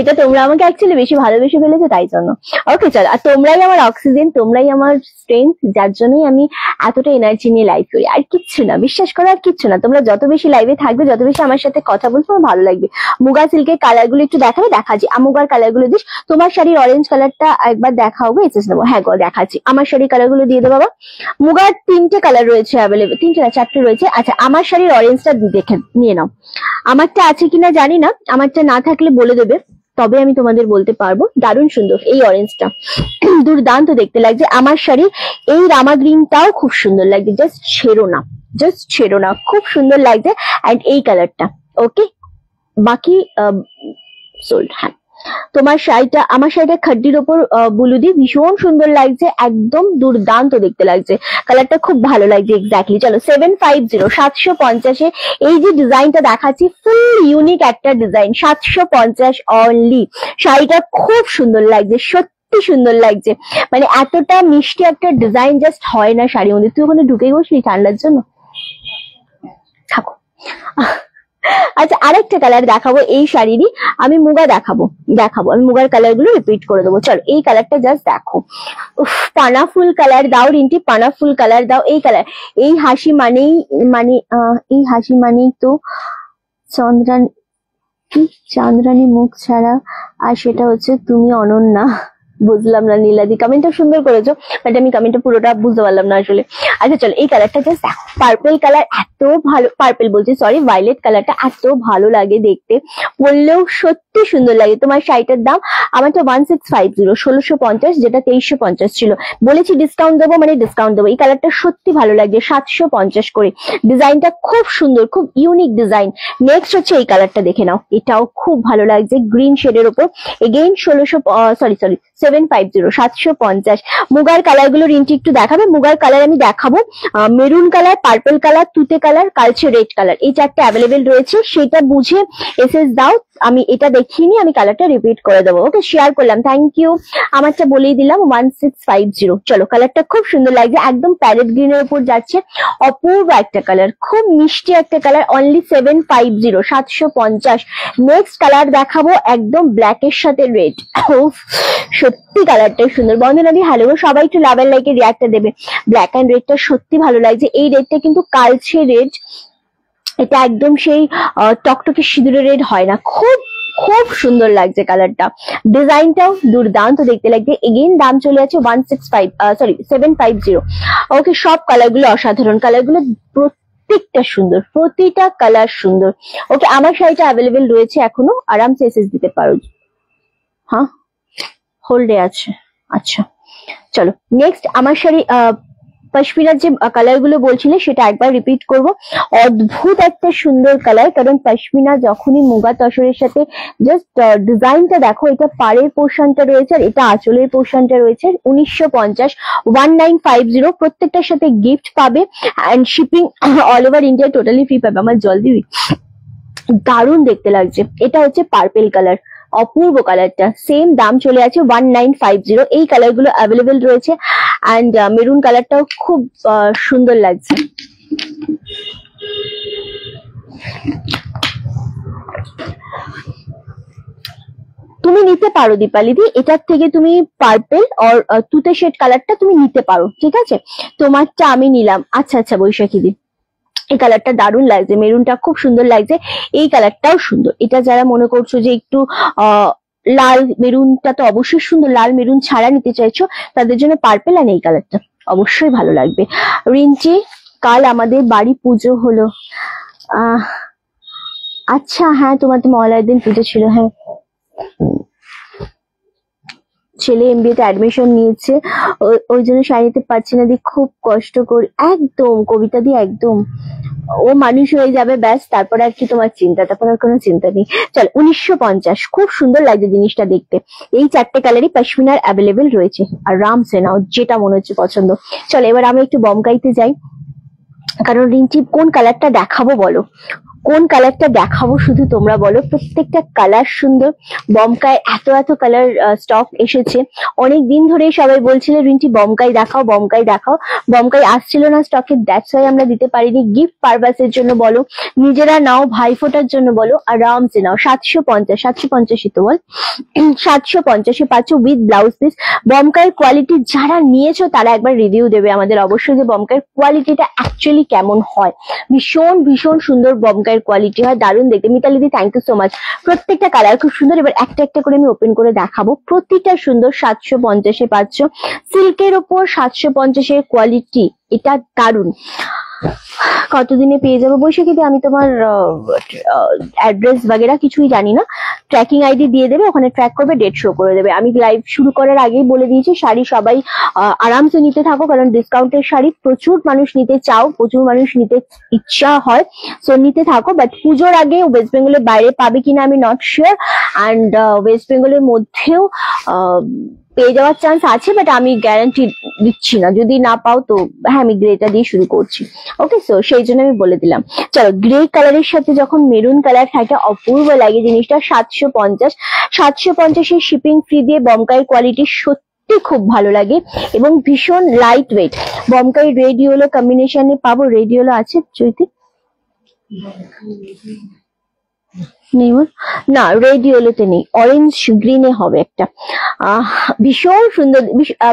এটা তোমরা আমাকে অ্যাকচুয়ালি বেশি ভালোবেসে ফেলেছো তাই জন্য। ওকে চলো, আর তোমরাই আমার অক্সিজেন, তোমরাই আমার স্ট্রেংথ, যার জন্যই আমি এতটা এনার্জি নিয়ে লাইভ করি, আর কিচ্ছু না, বিশ্বাস করো আর কিচ্ছু না। তোমরা যত বেশি লাইভে থাকবে, যত বেশি আমার সাথে কথা বলবে, আমার ভালো লাগবে। মুগা সিল্কের কালার গুলো একটু দেখাবে? দেখাচ্ছি। মুগার কালার গুলো দিস। তোমার শাড়ির অরেঞ্জ কালারটা একবার দেখাও গো, এসএস নেবো। হ্যাঁ গো দেখাচ্ছি, আমার শাড়ির কালার গুলো দিয়ে দেবো বাবা। মুগার 3টে কালার রয়েছে অ্যাভেলেবেল, 3টে না 4টে রয়েছে। আচ্ছা, আমার শাড়ির অরেঞ্জটা দেখে নিয়ে নাও। আমারটা আছে কিনা জানি না, আমারটা না থাকলে বলে দেবে, তবে আমি তোমাদের বলতে পারবো। দারুণ সুন্দর এই অরেঞ্জটা, দুর্দান্ত দেখতে লাগছে। আমার শাড়ির এই রামা গ্রিনটাও খুব সুন্দর লাগছে, জাস্ট ছেড়ো না, খুব সুন্দর লাগছে। অ্যান্ড এই কালারটা ওকে, বাকি সোল্ড। হ্যাঁ, তোমার শাড়িটা, আমার শাড়িটা খাড্ডির ওপর বুলুদি, ভীষণ সুন্দর লাগছে, একদম দুর্দান্ত দেখতে লাগছে, কালারটা খুব ভালো লাগছে। এক্স্যাক্টলি। চলো 750, 750 এই যে ডিজাইনটা দেখাচ্ছি, ফুল ইউনিক একটা ডিজাইন, 750 অনলি। শাড়িটা খুব সুন্দর লাগছে, সত্যি সুন্দর লাগছে, মানে এতটা মিষ্টি একটা ডিজাইন জাস্ট হয় না শাড়ির মধ্যে। তুই ওখানে ঢুকে বসলি ঠান্ডার জন্য, থাকো। আচ্ছা, আরেকটা কালার দেখাবো এই শাড়িরই, আমি মুগা দেখাবো, আমি মুগার কালার গুলো রিপিট করে দেবো। চলো এই কালারটা জাস্ট দেখো, পানা ফুল কালার দাও রিন্টি, পানা ফুল কালার দাও। এই কালার, এই হাসি মানেই এই হাসি মানেই তো চাঁদরানী মুখ ছাড়া, আর সেটা হচ্ছে তুমি অনন্যা। বুঝলাম না নীলাদি, কমেন্টটা সুন্দর করেছো, বাট আমি কমেন্টটা পুরোটা বুঝতে পারলাম না আসলে। আচ্ছা চলো, এই কালারটা জাস্ট দেখো, পার্পল কালার, এত ভালো, পার্পল বলছি সরি, ভায়োলেট কালারটা এত ভালো লাগে দেখতে, পরলেও সত্যি সুন্দর লাগে। তোমার শাড়িটার দাম আমারটা 1650, 1650, যেটা 2350 ছিল। বলেছি ডিসকাউন্ট দেবো, মানে ডিসকাউন্ট দেবো। এই কালারটা সত্যি ভালো লাগছে, 750 করে। ডিজাইনটা খুব সুন্দর, খুব ইউনিক ডিজাইন। নেক্সট হচ্ছে এই কালারটা দেখে নাও, এটাও খুব ভালো লাগছে, গ্রিন শেডের উপর। এগেইন 750, 750। মুগার কালার গুলো রিন্টি একটু দেখাবে? মুগার কালার আমি দেখাবো, মেরুন কালার, পার্পল কালার, তুতে কালার, কালচে রেড কালার, এই 4টে অ্যাভেলেবেল রয়েছে। সেটা বুঝে এসএস দাও, আমি এটা দেখিনি, আমি কালারটা রিপিট করে দেবো। ওকে, শেয়ার করলাম, থ্যাংক ইউ। আমারটা বলেই দিলাম 1650। চলো, কালারটা খুব সুন্দর লাগছে, একদম প্যারেট গ্রিনের উপর যাচ্ছে, অপূর্ব একটা কালার, খুব মিষ্টি একটা কালার। অনলি 750, 750। নেক্সট কালার দেখাবো, একদম ব্ল্যাকের সাথে রেড। সত্যি কালারটা সুন্দর। বন্ধনাদি হ্যালো, সবাই একটু লাভ এন্ড লাইকে রিয়াক্টটা দেবে। ব্ল্যাক এন্ড রেডটা সত্যি ভালো লাগছে। এই রেডটা কিন্তু কালচে রেড, এটা একদম সেই টকটকে সিঁদুরের রেড হয় না, খুব খুব সুন্দর লাগছে কালারটা। ডিজাইনটাও দুর্দান্ত দেখতে লাগছে। এগেইন দাম চলে আছে 750। ওকে, সব কালারগুলো অসাধারণ, কালারগুলো প্রত্যেকটা সুন্দর, প্রতিটা কালার সুন্দর। ওকে, আমার শাড়িটা অ্যাভেলেবেল রয়েছে এখনো, আরামসে এসএস দিতে পারো। হ্যাঁ, হোল্ডে আছে। আচ্ছা চলো, নেক্সট আমার শাড়ি পশমিনার যে কালার গুলো বলছিলে সেটা একবার রিপিট করব। অদ্ভুত একটা সুন্দর কালার, কারণ পশমিনা যখনই মুগা তসরের সাথে, জাস্ট ডিজাইনটা দেখো, এটা পাড়ের পোর্শনটা রয়েছে আর এটা আঁচলের পোর্শনটা রয়েছে। 1950, 1950। প্রত্যেকটার সাথে গিফট পাবে, and shipping all over India totally free পাবে। আমার জল দিবি, দারুণ দেখতে লাগছে। এটা হচ্ছে পার্পেল কালার, অপূর্ব কালারটা। সেম দাম চলে আছে 1950। এই কালার গুলো অ্যাভেলেবেল রয়েছে, অ্যান্ড মেরুন কালারটাও খুব সুন্দর লাগছে। তুমি নিতে পারো দীপালিদি, এটার থেকে তুমি পার্পেল আর তুতে শেড কালারটা তুমি নিতে পারো, ঠিক আছে? তোমারটা আমি নিলাম। আচ্ছা আচ্ছা বৈশাখী দি, এই কালারটা দারুণ লাগছে, মেরুনটা খুব সুন্দর লাগছে, এই কালারটাও সুন্দর। এটা যারা মনে করছো যে একটু লাল, মেরুনটা তো অবশ্যই সুন্দর, লাল মেরুন ছাড়া নিতে চাইছো, তাদের জন্য পার্পেল আর এই কালারটা অবশ্যই ভালো লাগবে। রিঞ্চি, কাল আমাদের বাড়ি পুজো হলো। আচ্ছা হ্যাঁ, তোমার তো মহালয়ার দিন পুজো ছিল। হ্যাঁ ছেলে এমবিএ তে অ্যাডমিশন নিয়েছে, ওই জন্য শাড়ি নিতে পারছি না, দিয়ে খুব কষ্ট করি একদম কবিতা দিয়ে একদম। ও মানুষ হয়ে যাবে ব্যাস, তারপরে আর কি তোমার চিন্তা, তারপর আর কোনো চিন্তা নেই। চল 1950, খুব সুন্দর লাগছে জিনিসটা দেখতে। এই 4টে কালারই পশমিনার অ্যাভেলেবেল রয়েছে, আর আরামসে নাও যেটা মনে হচ্ছে পছন্দ। চলো এবার আমি একটু বমকাইতে যাই, কারণ রিঞ্চি কোন কালারটা দেখাবো বলো, কোন কালারটা দেখাবো শুধু তোমরা বলো। প্রত্যেকটা কালার সুন্দর, বমকায় এত এত কালার স্টক এসেছে। অনেক দিন ধরে সবাই বলছিল রিঞ্চি বমকাই দেখাও, বমকাই দেখাও, বমকাই আসছিল না স্টকে, দ্যাটস ওয়াই আমরা দিতে পারিনি। গিফট পারপাসের জন্য বলো, নিজেরা নাও, ভাইফোঁটার জন্য বলো, আরামসে নাও। 750, 750 তো বল, 750 পাচ্ছ উইথ ব্লাউজ পিস। বমকাইয়ের কোয়ালিটি যারা নিয়েছো তারা একবার রিভিউ দেবে আমাদের অবশ্যই, যে বমকাইয়ের কোয়ালিটিটা অ্যাকচুয়ালি কেমন হয়। ভীষণ ভীষণ সুন্দর বমকাইয়ের কোয়ালিটি হয়, দারুণ দেখতে। মিতালি দি থ্যাংক ইউ সো মাচ। প্রত্যেকটা কালার খুব সুন্দর। এবার একটা একটা করে আমি ওপেন করে দেখাবো, প্রতিটা সুন্দর। 750 পাচ্ছ সিল্কের ওপর, 750 কোয়ালিটি, এটা দারুণ। কতদিনে পেয়ে যাবো বৈশাখীতে? আমি তোমার অ্যাড্রেস বাগেরা কিছুই জানি না, ট্র্যাকিং আইডি দিয়ে দেবে, ওখানে ট্র্যাক করবে, ডেট শো করে দেবে। আমি লাইভ শুরু করার আগেই বলে দিয়েছি শাড়ি সবাই আরামসে নিতে থাকো, কারণ ডিসকাউন্টের শাড়ি প্রচুর মানুষ নিতে চাও, প্রচুর মানুষ নিতে ইচ্ছা হয়, সো নিতে থাকো। বাট পুজোর আগে ওয়েস্ট বেঙ্গলের বাইরে পাবে কিনা আমি নট শিওর, অ্যান্ড ওয়েস্ট বেঙ্গলের মধ্যেও পেয়ে যাওয়ার চান্স আছে, বাট আমি গ্যারান্টি দিচ্ছি না। যদি না পাও তো হ্যাঁ, আমি গ্রেটা দিয়ে শুরু করছি। ওকে, সো সেই জন্য আমি বলে দিলাম। চলো, গ্রে কালারের সাথে যখন মেরুন কালার থাকে অপূর্ব লাগে জিনিসটা। 750, 750 শিপিং ফ্রি দিয়ে বমকাই কোয়ালিটি সত্যি খুব ভালো লাগে এবং ভীষণ light weight. Bomkai red yellow কম্বিনেশনে পাবো, রেড ইয়েলো আছে চৈতি? নেই না, রেড ইয়েলোতে নেই, অরেঞ্জ গ্রিনে হবে একটা। ভীষণ সুন্দর।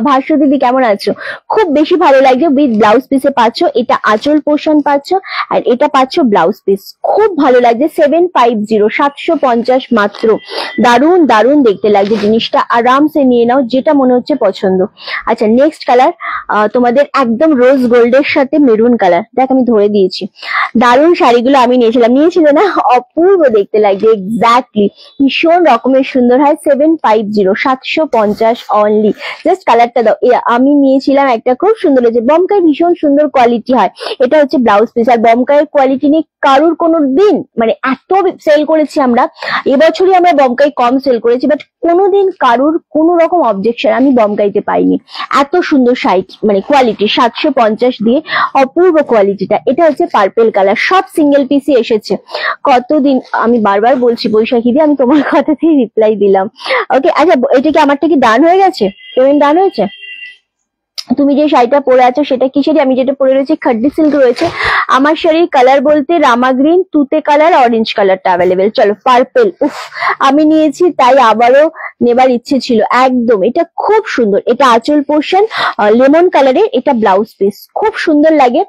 ভাষ্য দিদি কেমন আছো? খুব বেশি ভালো লাগছে। উইথ ব্লাউজ পিসে পাচ্ছ, এটা আঁচল পোর্শন পাচ্ছ, আর এটা পাচ্ছ ব্লাউজ পিস। খুব ভালো লাগছে। 750, 750 মাত্র। দারুণ দারুণ দেখতে লাগছে জিনিসটা, আরামসে নিয়ে নাও, যেটা মনে হচ্ছে পছন্দ। আচ্ছা, নেক্সট কালার তোমাদের একদম রোজ গোল্ডের সাথে মেরুন কালার। দেখ আমি ধরে দিয়েছি, দারুণ শাড়িগুলো আমি নিয়েছিল না, অপূর্ব দেখতে লাগছে। এক্স্যাক্টলি, ভীষণ রকমের সুন্দর হয়। 750, 750 অনলি। জাস্ট কালারটা দাও। আমি নিয়েছিলাম একটা, খুব সুন্দর হয়েছে। বমকাই ভীষণ সুন্দর কোয়ালিটি হয়। এটা হচ্ছে ব্লাউজ পিস। আর বমকাইয়ের কোয়ালিটি নিয়ে কারুর কোনো দিন মানে এত সেল করেছি আমরা, এবছরই আমরা বমকাই কম সেল করেছি, বাট কোনোদিন কারুর কোনো রকম অবজেকশন আমি বমকাইতে পাইনি। এত সুন্দর সাইজ মানে কোয়ালিটি, 750 দিয়ে অপূর্ব কোয়ালিটিটা। এটা হচ্ছে পার্পেল কালার, সব সিঙ্গেল পিসই এসেছে। কতদিন আমি বারবার বলছি বৈশাখী দিয়ে, আমি তোমার কথাতেই রিপ্লাই দিলাম। ওকে, আচ্ছা এটা কি আমারটা কি ডান হয়ে গেছে? পেমেন্ট ডান হয়েছে? তুমি যে শাড়িটা পরে আছো সেটা কিসেরই? আমি যেটা পরে রয়েছি খাড্ডি সিল্ক রয়েছে। আমার শাড়ির কালার বলতে রামা গ্রিন, তুতে কালার, অরেঞ্জ কালারটা অ্যাভেলেবেল। চলো, পার্পেল, উফ আমি নিয়েছি তাই আবারও নেবার ইচ্ছে ছিল। একদম এটা খুব সুন্দর। এটা আঁচল পোর্শন লেমন কালারের, এটা ব্লাউজ পিস। খুব সুন্দর লাগে,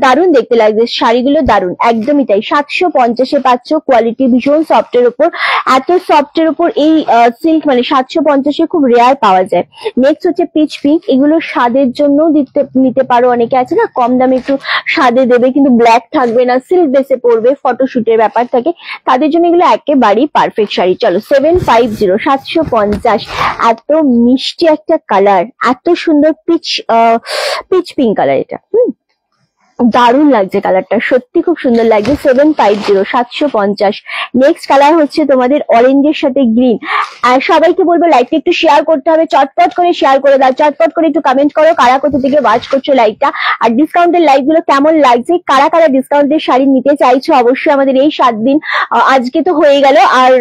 দারুণ দেখতে লাগছে শাড়িগুলো, দারুণ একদমই তাই। 750 পাচ্ছ, কোয়ালিটি ভীষণ সফটের উপর। এত সফটের উপর এই সিল্ক মানে 750 খুব রেয়ার পাওয়া যায়। নেক্সট হচ্ছে পিচ পিঙ্ক। এগুলো স্বাদের জন্য নিতে পারো, অনেকে আছে না কম দামে একটু স্বাদে দেবে কিন্তু ব্ল্যাক থাকবে না, সিল্ক বেসে পড়বে, ফটোশুটের ব্যাপার থাকে, তাদের জন্য এগুলো একেবারেই পারফেক্ট শাড়ি। চলো, 750, 750। এত মিষ্টি একটা কালার, এত সুন্দর পিচ পিঙ্ক কালার, এটা দারুণ লাগছে কালারটা, সত্যি খুব সুন্দর লাগছে। 750, 750। নেক্সট কালার হচ্ছে তোমাদের অরেঞ্জের সাথে গ্রিন। আর সবাইকে বলবো লাইভটা একটু শেয়ার করতে হবে, চটপট করে শেয়ার করে দাও, চটপট করে একটু কমেন্ট করো কারা কোথা থেকে ওয়াচ করছো লাইভটা। আর ডিসকাউন্টের লাইভ গুলো কেমন লাগছে, কারা কারা ডিসকাউন্টের শাড়ি নিতে চাইছো, অবশ্যই আমাদের এই 7 দিন, আজকে তো হয়ে গেল, আর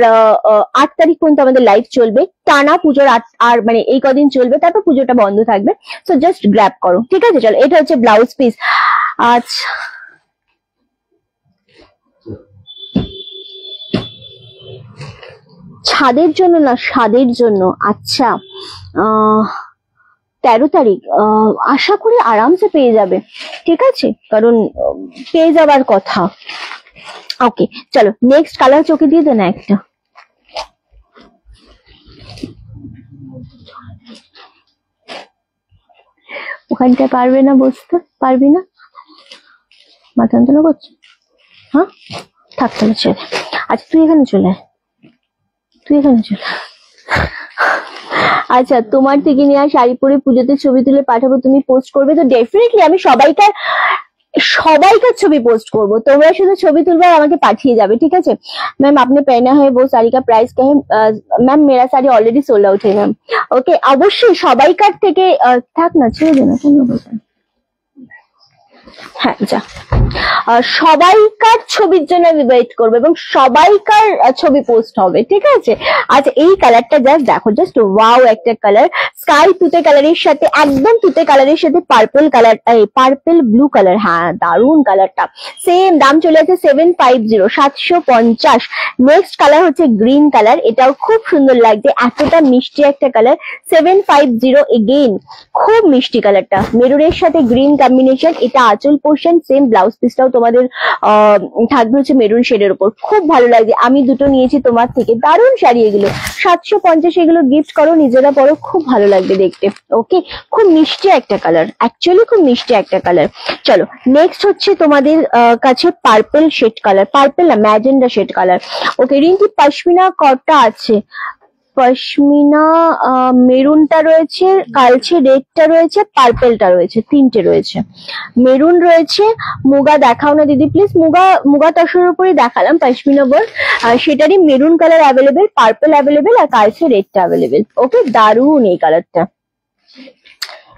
8 তারিখ পর্যন্ত আমাদের লাইভ চলবে টানা, পুজোর আর মানে এই কদিন চলবে, তারপর পুজোটা বন্ধ থাকবে। সো জাস্ট গ্র্যাব করো, ঠিক আছে? চলো, এটা হচ্ছে ব্লাউজ পিস। আচ্ছা, ছাদের জন্য না, স্বাদের জন্য। আচ্ছা, 13 তারিখ আশা করি আরামসে পেয়ে যাবে, ঠিক আছে? কারণ পেয়ে যাবার কথা। ওকে, চলো নেক্সট কালার চোখে দিয়ে দেন একটা। ওখানটা পারবে না বসতে, পারবি না, মাথা যন্ত্রণা করছে? হ্যাঁ, থাক তাহলে চলে। আচ্ছা তুই এখানে চলে, তুই এখানে চলে। আচ্ছা, তোমার থেকে নেওয়া শাড়ি পরে পুজোতে ছবি তুলে পাঠাবো, তুমি পোস্ট করবে? তো ডেফিনেটলি আমি সবাইকার ছবি পোস্ট করব, তোমরা শুধু ছবি তুলবে আর আমাকে পাঠিয়ে যাবে, ঠিক আছে? मैम आपने पहना है वो साड़ी का प्राइस क्या है? मैम मेरा साड़ी ऑलरेडी सोल्ड आउट है मैम। ওকে, অবশ্যই সবাইকার থেকে থাক না, ছেড়ে দে না, কেন বলবেন? হ্যাঁ যা, সবাইকার ছবির জন্য আমি ওয়েট করবো এবং সবাইকার ছবি পোস্ট হবে, ঠিক আছে? আচ্ছা, এই কালারটা জাস্ট দেখো, জাস্ট ওয়াও একটা কালার, স্কাই তুতে কালারের সাথে, একদম তুতে কালারের সাথে purple colour, purple blue colour, হ্যাঁ দারুন কালারটা। সেম দাম চলে আছে 750, 750। নেক্সট কালার হচ্ছে গ্রিন কালার, এটাও খুব সুন্দর লাগছে, এতটা মিষ্টি একটা কালার, 750 এগেইন, খুব মিষ্টি কালারটা, মেরুনের সাথে গ্রিন কম্বিনেশন, এটা আঁচল পোর্শন, সেম ব্লাউজ পিসটাও তোমাদের থাকবে হচ্ছে মেরুন শেডের উপর, খুব ভালো লাগছে। আমি দুটো নিয়েছি তোমার থেকে, দারুণ শাড়ি এগুলো, 750, এগুলো গিফট করো, নিজেরা পরো, খুব ভালো লাগবে দেখতে। ওকে, খুব মিষ্টি একটা কালার, অ্যাকচুয়ালি খুব মিষ্টি একটা কালার। চলো নেক্সট হচ্ছে তোমাদের কাছে পার্পল শেড কালার, পার্পল না ম্যাজেন্ডা শেড কালার। ওকে রিন্টি, পশমিনা কটা আছে? পশমিনা মেরুনটা রয়েছে, কালচে রেডটা রয়েছে, পার্পেলটা রয়েছে, তিনটে রয়েছে, মেরুন রয়েছে। মুগা দেখাও না দিদি প্লিজ, মুগা তসরের উপরে দেখালাম পশমিনা বল, সেটারই maroon colour available, purple available আর কালচে রেডটা অ্যাভেলেবেল। ওকে, দারুন এই কালারটা,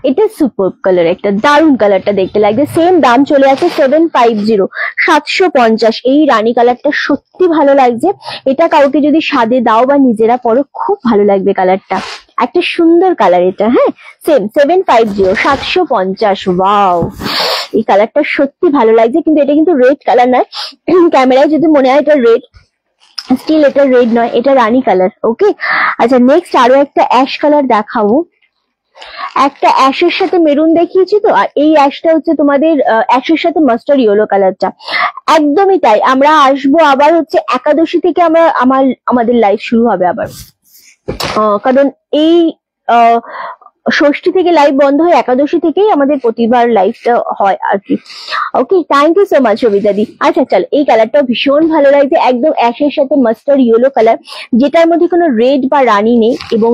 এটা সুপার কালার, একটা দারুন কালারটা দেখতে লাগছে। সেম দাম চলে আছে 750, 750। এই রানী কালারটা সত্যি ভালো লাগছে, এটা কাউকে যদি সাদে দাও বা নিজেরা পরো, খুব ভালো লাগবে কালারটা, একটা সুন্দর কালার এটা। হ্যাঁ, সেম 750, 750। ওয়াও, এই কালারটা সত্যি ভালো লাগছে, কিন্তু এটা কিন্তু রেড কালার নয়, ক্যামেরায় যদি মনে হয় এটা রেড, স্টিল এটা রেড নয়, এটা রানী কালার। ওকে, আচ্ছা নেক্সট আরো একটা অ্যাশ কালার দেখাবো, একটা অ্যাশের সাথে মেরুন দেখিয়েছি তো, আর এই অ্যাশটা হচ্ছে তোমাদের অ্যাশের সাথে মাস্টার্ড ইয়েলো কালারটা, একদমই তাই। আমরা আসবো আবার হচ্ছে একাদশী থেকে, আমাদের লাইভ শুরু হবে আবার, কারণ এই ষষ্ঠী থেকে লাইভ বন্ধ হয়, একাদশী থেকেই আমাদের প্রতিবার লাইভটা হয় আর কি। ওকে, থ্যাংক ইউ সো মাচ সবিতাদি। আচ্ছা চলো, এই কালারটাও ভীষণ ভালো লাগছে, একদম অ্যাশের সাথে মাস্টার্ড ইয়েলো কালার, যেটার মধ্যে কোনো রেড বা রানী নেই, এবং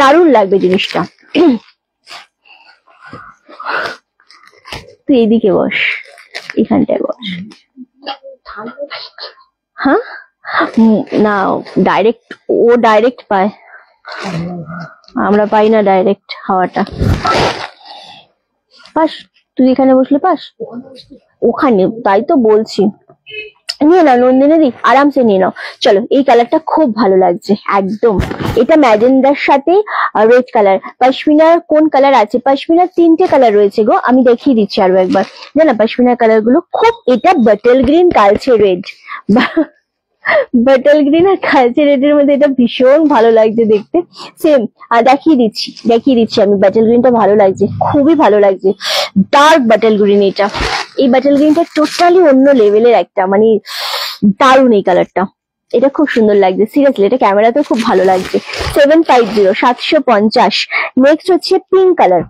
দারুণ লাগবে জিনিসটা। তুই এদিকে বস, এখানটায় বস। হ্যাঁ না, ডাইরেক্ট, ও ডাইরেক্ট পায়, আমরা পাই না ডাইরেক্ট হাওয়াটা। পাস, তুই এখানে বসলে পাস, ওখানে, তাই তো বলছি। নিয়ে নাও নন্দিনী দি, আরামসে নিয়ে নাও। চলো, এই কালারটা খুব ভালো লাগছে একদম, এটা ম্যাজেন্ডার সাথে রেড কালার। পশমিনার কোন কালার আছে? পশমিনার তিনটে কালার রয়েছে গো, আমি দেখিয়ে দিচ্ছি আরো একবার, জানা পশমিনার কালার গুলো খুব, এটা বাটল গ্রিন, কালচে রেড, বাটল গ্রিন আর কালচে রেডের মধ্যে এটা ভীষণ ভালো লাগছে দেখতে। সেম দেখিয়ে দিচ্ছি আমি, বাটল গ্রিনটা ভালো লাগছে, খুবই ভালো লাগছে, ডার্ক বাটল গ্রিন এটা, এই বাটল গ্রিনটা টোটালি অন্য লেভেলের একটা, মানে দারুণ এই কালারটা, এটা খুব সুন্দর লাগছে, সিরিয়াসলি এটা ক্যামেরাতে খুব ভালো লাগছে। 750, 750। নেক্সট হচ্ছে পিঙ্ক কালার,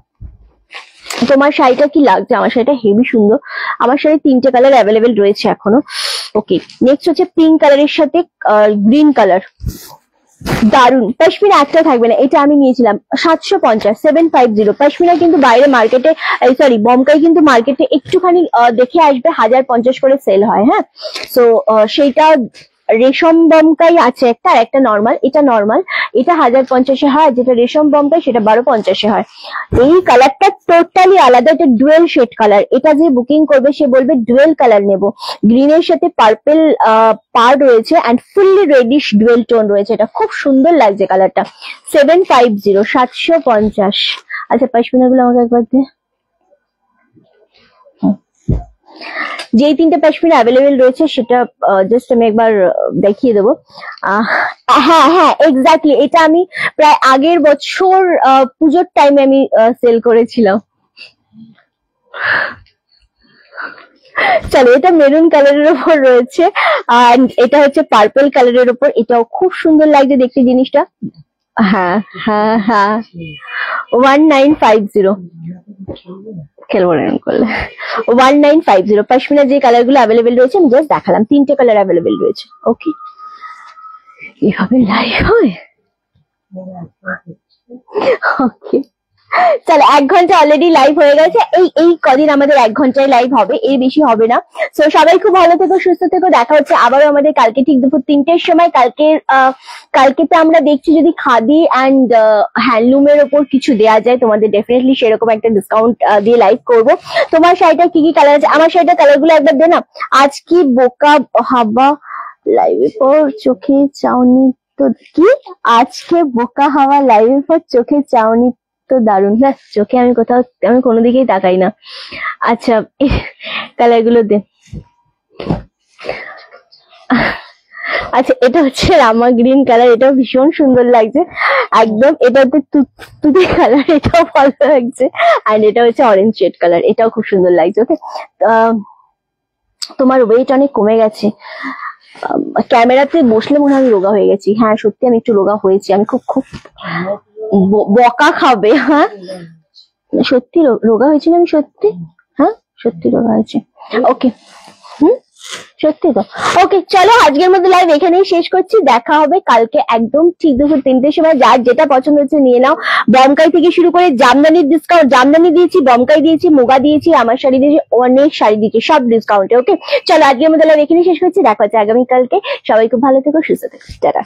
তোমার শাড়িটা কি লাগছে? আমার শাড়িটা হেভি সুন্দর, আমার শাড়ি তিনটে কালার অ্যাভেলেবেল রয়েছে এখনো। ওকে, নেক্সট হচ্ছে পিঙ্ক কালারের সাথে গ্রিন কালার, দারুন। পশমিনা একটা থাকবে না, এটা আমি নিয়েছিলাম 750, 750। পশমিনা কিন্তু বাইরে মার্কেটে, সরি বমকাই কিন্তু মার্কেটে একটুখানি দেখে আসবে 1050 করে সেল হয়। হ্যাঁ, সো সেইটা রেশম বমকাই আছে একটা, আর একটা নর্মাল, এটা নর্মাল, এটা 1050 হয়, যেটা রেশম বমকাই সেটা 1250 হয়। এই কালারটা টোটালি আলাদা, এটা ডুয়েল শেড কালার, এটা যে বুকিং করবে সে বলবে ডুয়েল কালার নেবো, গ্রিনের সাথে পার্পেল পার রয়েছে and fully reddish dual tone রয়েছে, এটা খুব সুন্দর লাগছে কালারটা। 750, 750। আচ্ছা পশমিনা গুলো আমাকে একবার দে, যেই তিনটে পশমিনা অ্যাভেলেবেল রয়েছে সেটা জাস্ট আমি একবার দেখিয়ে দেবো। হ্যাঁ হ্যাঁ এক্স্যাক্টলি, এটা আমি প্রায় আগের বছর পুজোর টাইমে আমি সেল করেছিলাম। চলো, এটা মেরুন কালারের উপর রয়েছে, আর এটা হচ্ছে পার্পল কালারের উপর, এটাও খুব সুন্দর লাগছে দেখতে জিনিসটা। হ্যাঁ হ্যাঁ হ্যাঁ, 1950 খেলবো না এরকম করলে। 1950 পশমিনা যে কালার গুলো অ্যাভেলেবেল রয়েছে আমি জাস্ট দেখালাম, তিনটে কালার অ্যাভেলেবেল রয়েছে। ওকে, এভাবে লাইভ হয়? ওকে, চলো 1 ঘন্টা অলরেডি লাইভ হয়ে গেছে। এই কদিন আমাদের 1 ঘন্টায় লাইভ হবে, এর বেশি হবে না। সো সবাই খুব ভালো থেকো, সুস্থ থেকো। দেখা হচ্ছে আবারও আমাদের কালকে ঠিক দুপুর 3টের সময়। কালকেতে আমরা দেখছি যদি খাদি অ্যান্ড হ্যান্ডলুমের ওপর কিছু দেওয়া যায় তোমাদের, ডেফিনেটলি সেরকম একটা ডিসকাউন্ট দিয়ে লাইভ করব। তোমার শাড়িটা কি কি কালার আছে? আমার শাড়িটা কালার গুলো একবার দে না। আজ কি বোকা হাবা লাইভের পর চোখে চাউনি তো কি? আজকে বোকা হাওয়া লাইভের পর চোখে চাউনি তো দারুণ না। চোখে আমি কোনো দিকেই তাকাই না। আচ্ছা, কালার গুলো দে। আচ্ছা, এটা হচ্ছে রামা গ্রিন কালার, এটাও ভীষণ সুন্দর লাগছে একদম। এটা হচ্ছে তুতে কালার, এটাও ভালো লাগছে। আর এটা হচ্ছে অরেঞ্জ শেড কালার, এটাও খুব সুন্দর লাগছে। ওকে, তোমার ওয়েট অনেক কমে গেছে। ক্যামেরাতে বসলে মনে হয় আমি রোগা হয়ে গেছি। হ্যাঁ সত্যি আমি একটু রোগা হয়েছি। আমি খুব বকা খাবে। হ্যাঁ সত্যি রোগা হয়েছিল আমি, সত্যি। হ্যাঁ সত্যি রোগা হয়েছে। ওকে, সত্যি তো। ওকে চলো, আজকের মতো লাইভ এখানেই শেষ করছি। দেখা হবে কালকে একদম ঠিক দুপুর 3টের সময়। যার যেটা পছন্দ হচ্ছে নিয়ে নাও। বমকাই থেকে শুরু করে জামদানির ডিসকাউন্ট, জামদানি দিয়েছি, বমকাই দিয়েছি, মুগা দিয়েছি, আমার শাড়ি দিয়েছি, অনেক শাড়ি দিয়েছি, সব ডিসকাউন্টে। ওকে চলো, আজকের মতো লাইভ এখানেই শেষ করছি। দেখা হচ্ছে আগামীকালকে। সবাই খুব ভালো থেকো, সুস্থ থেকো, টাটা।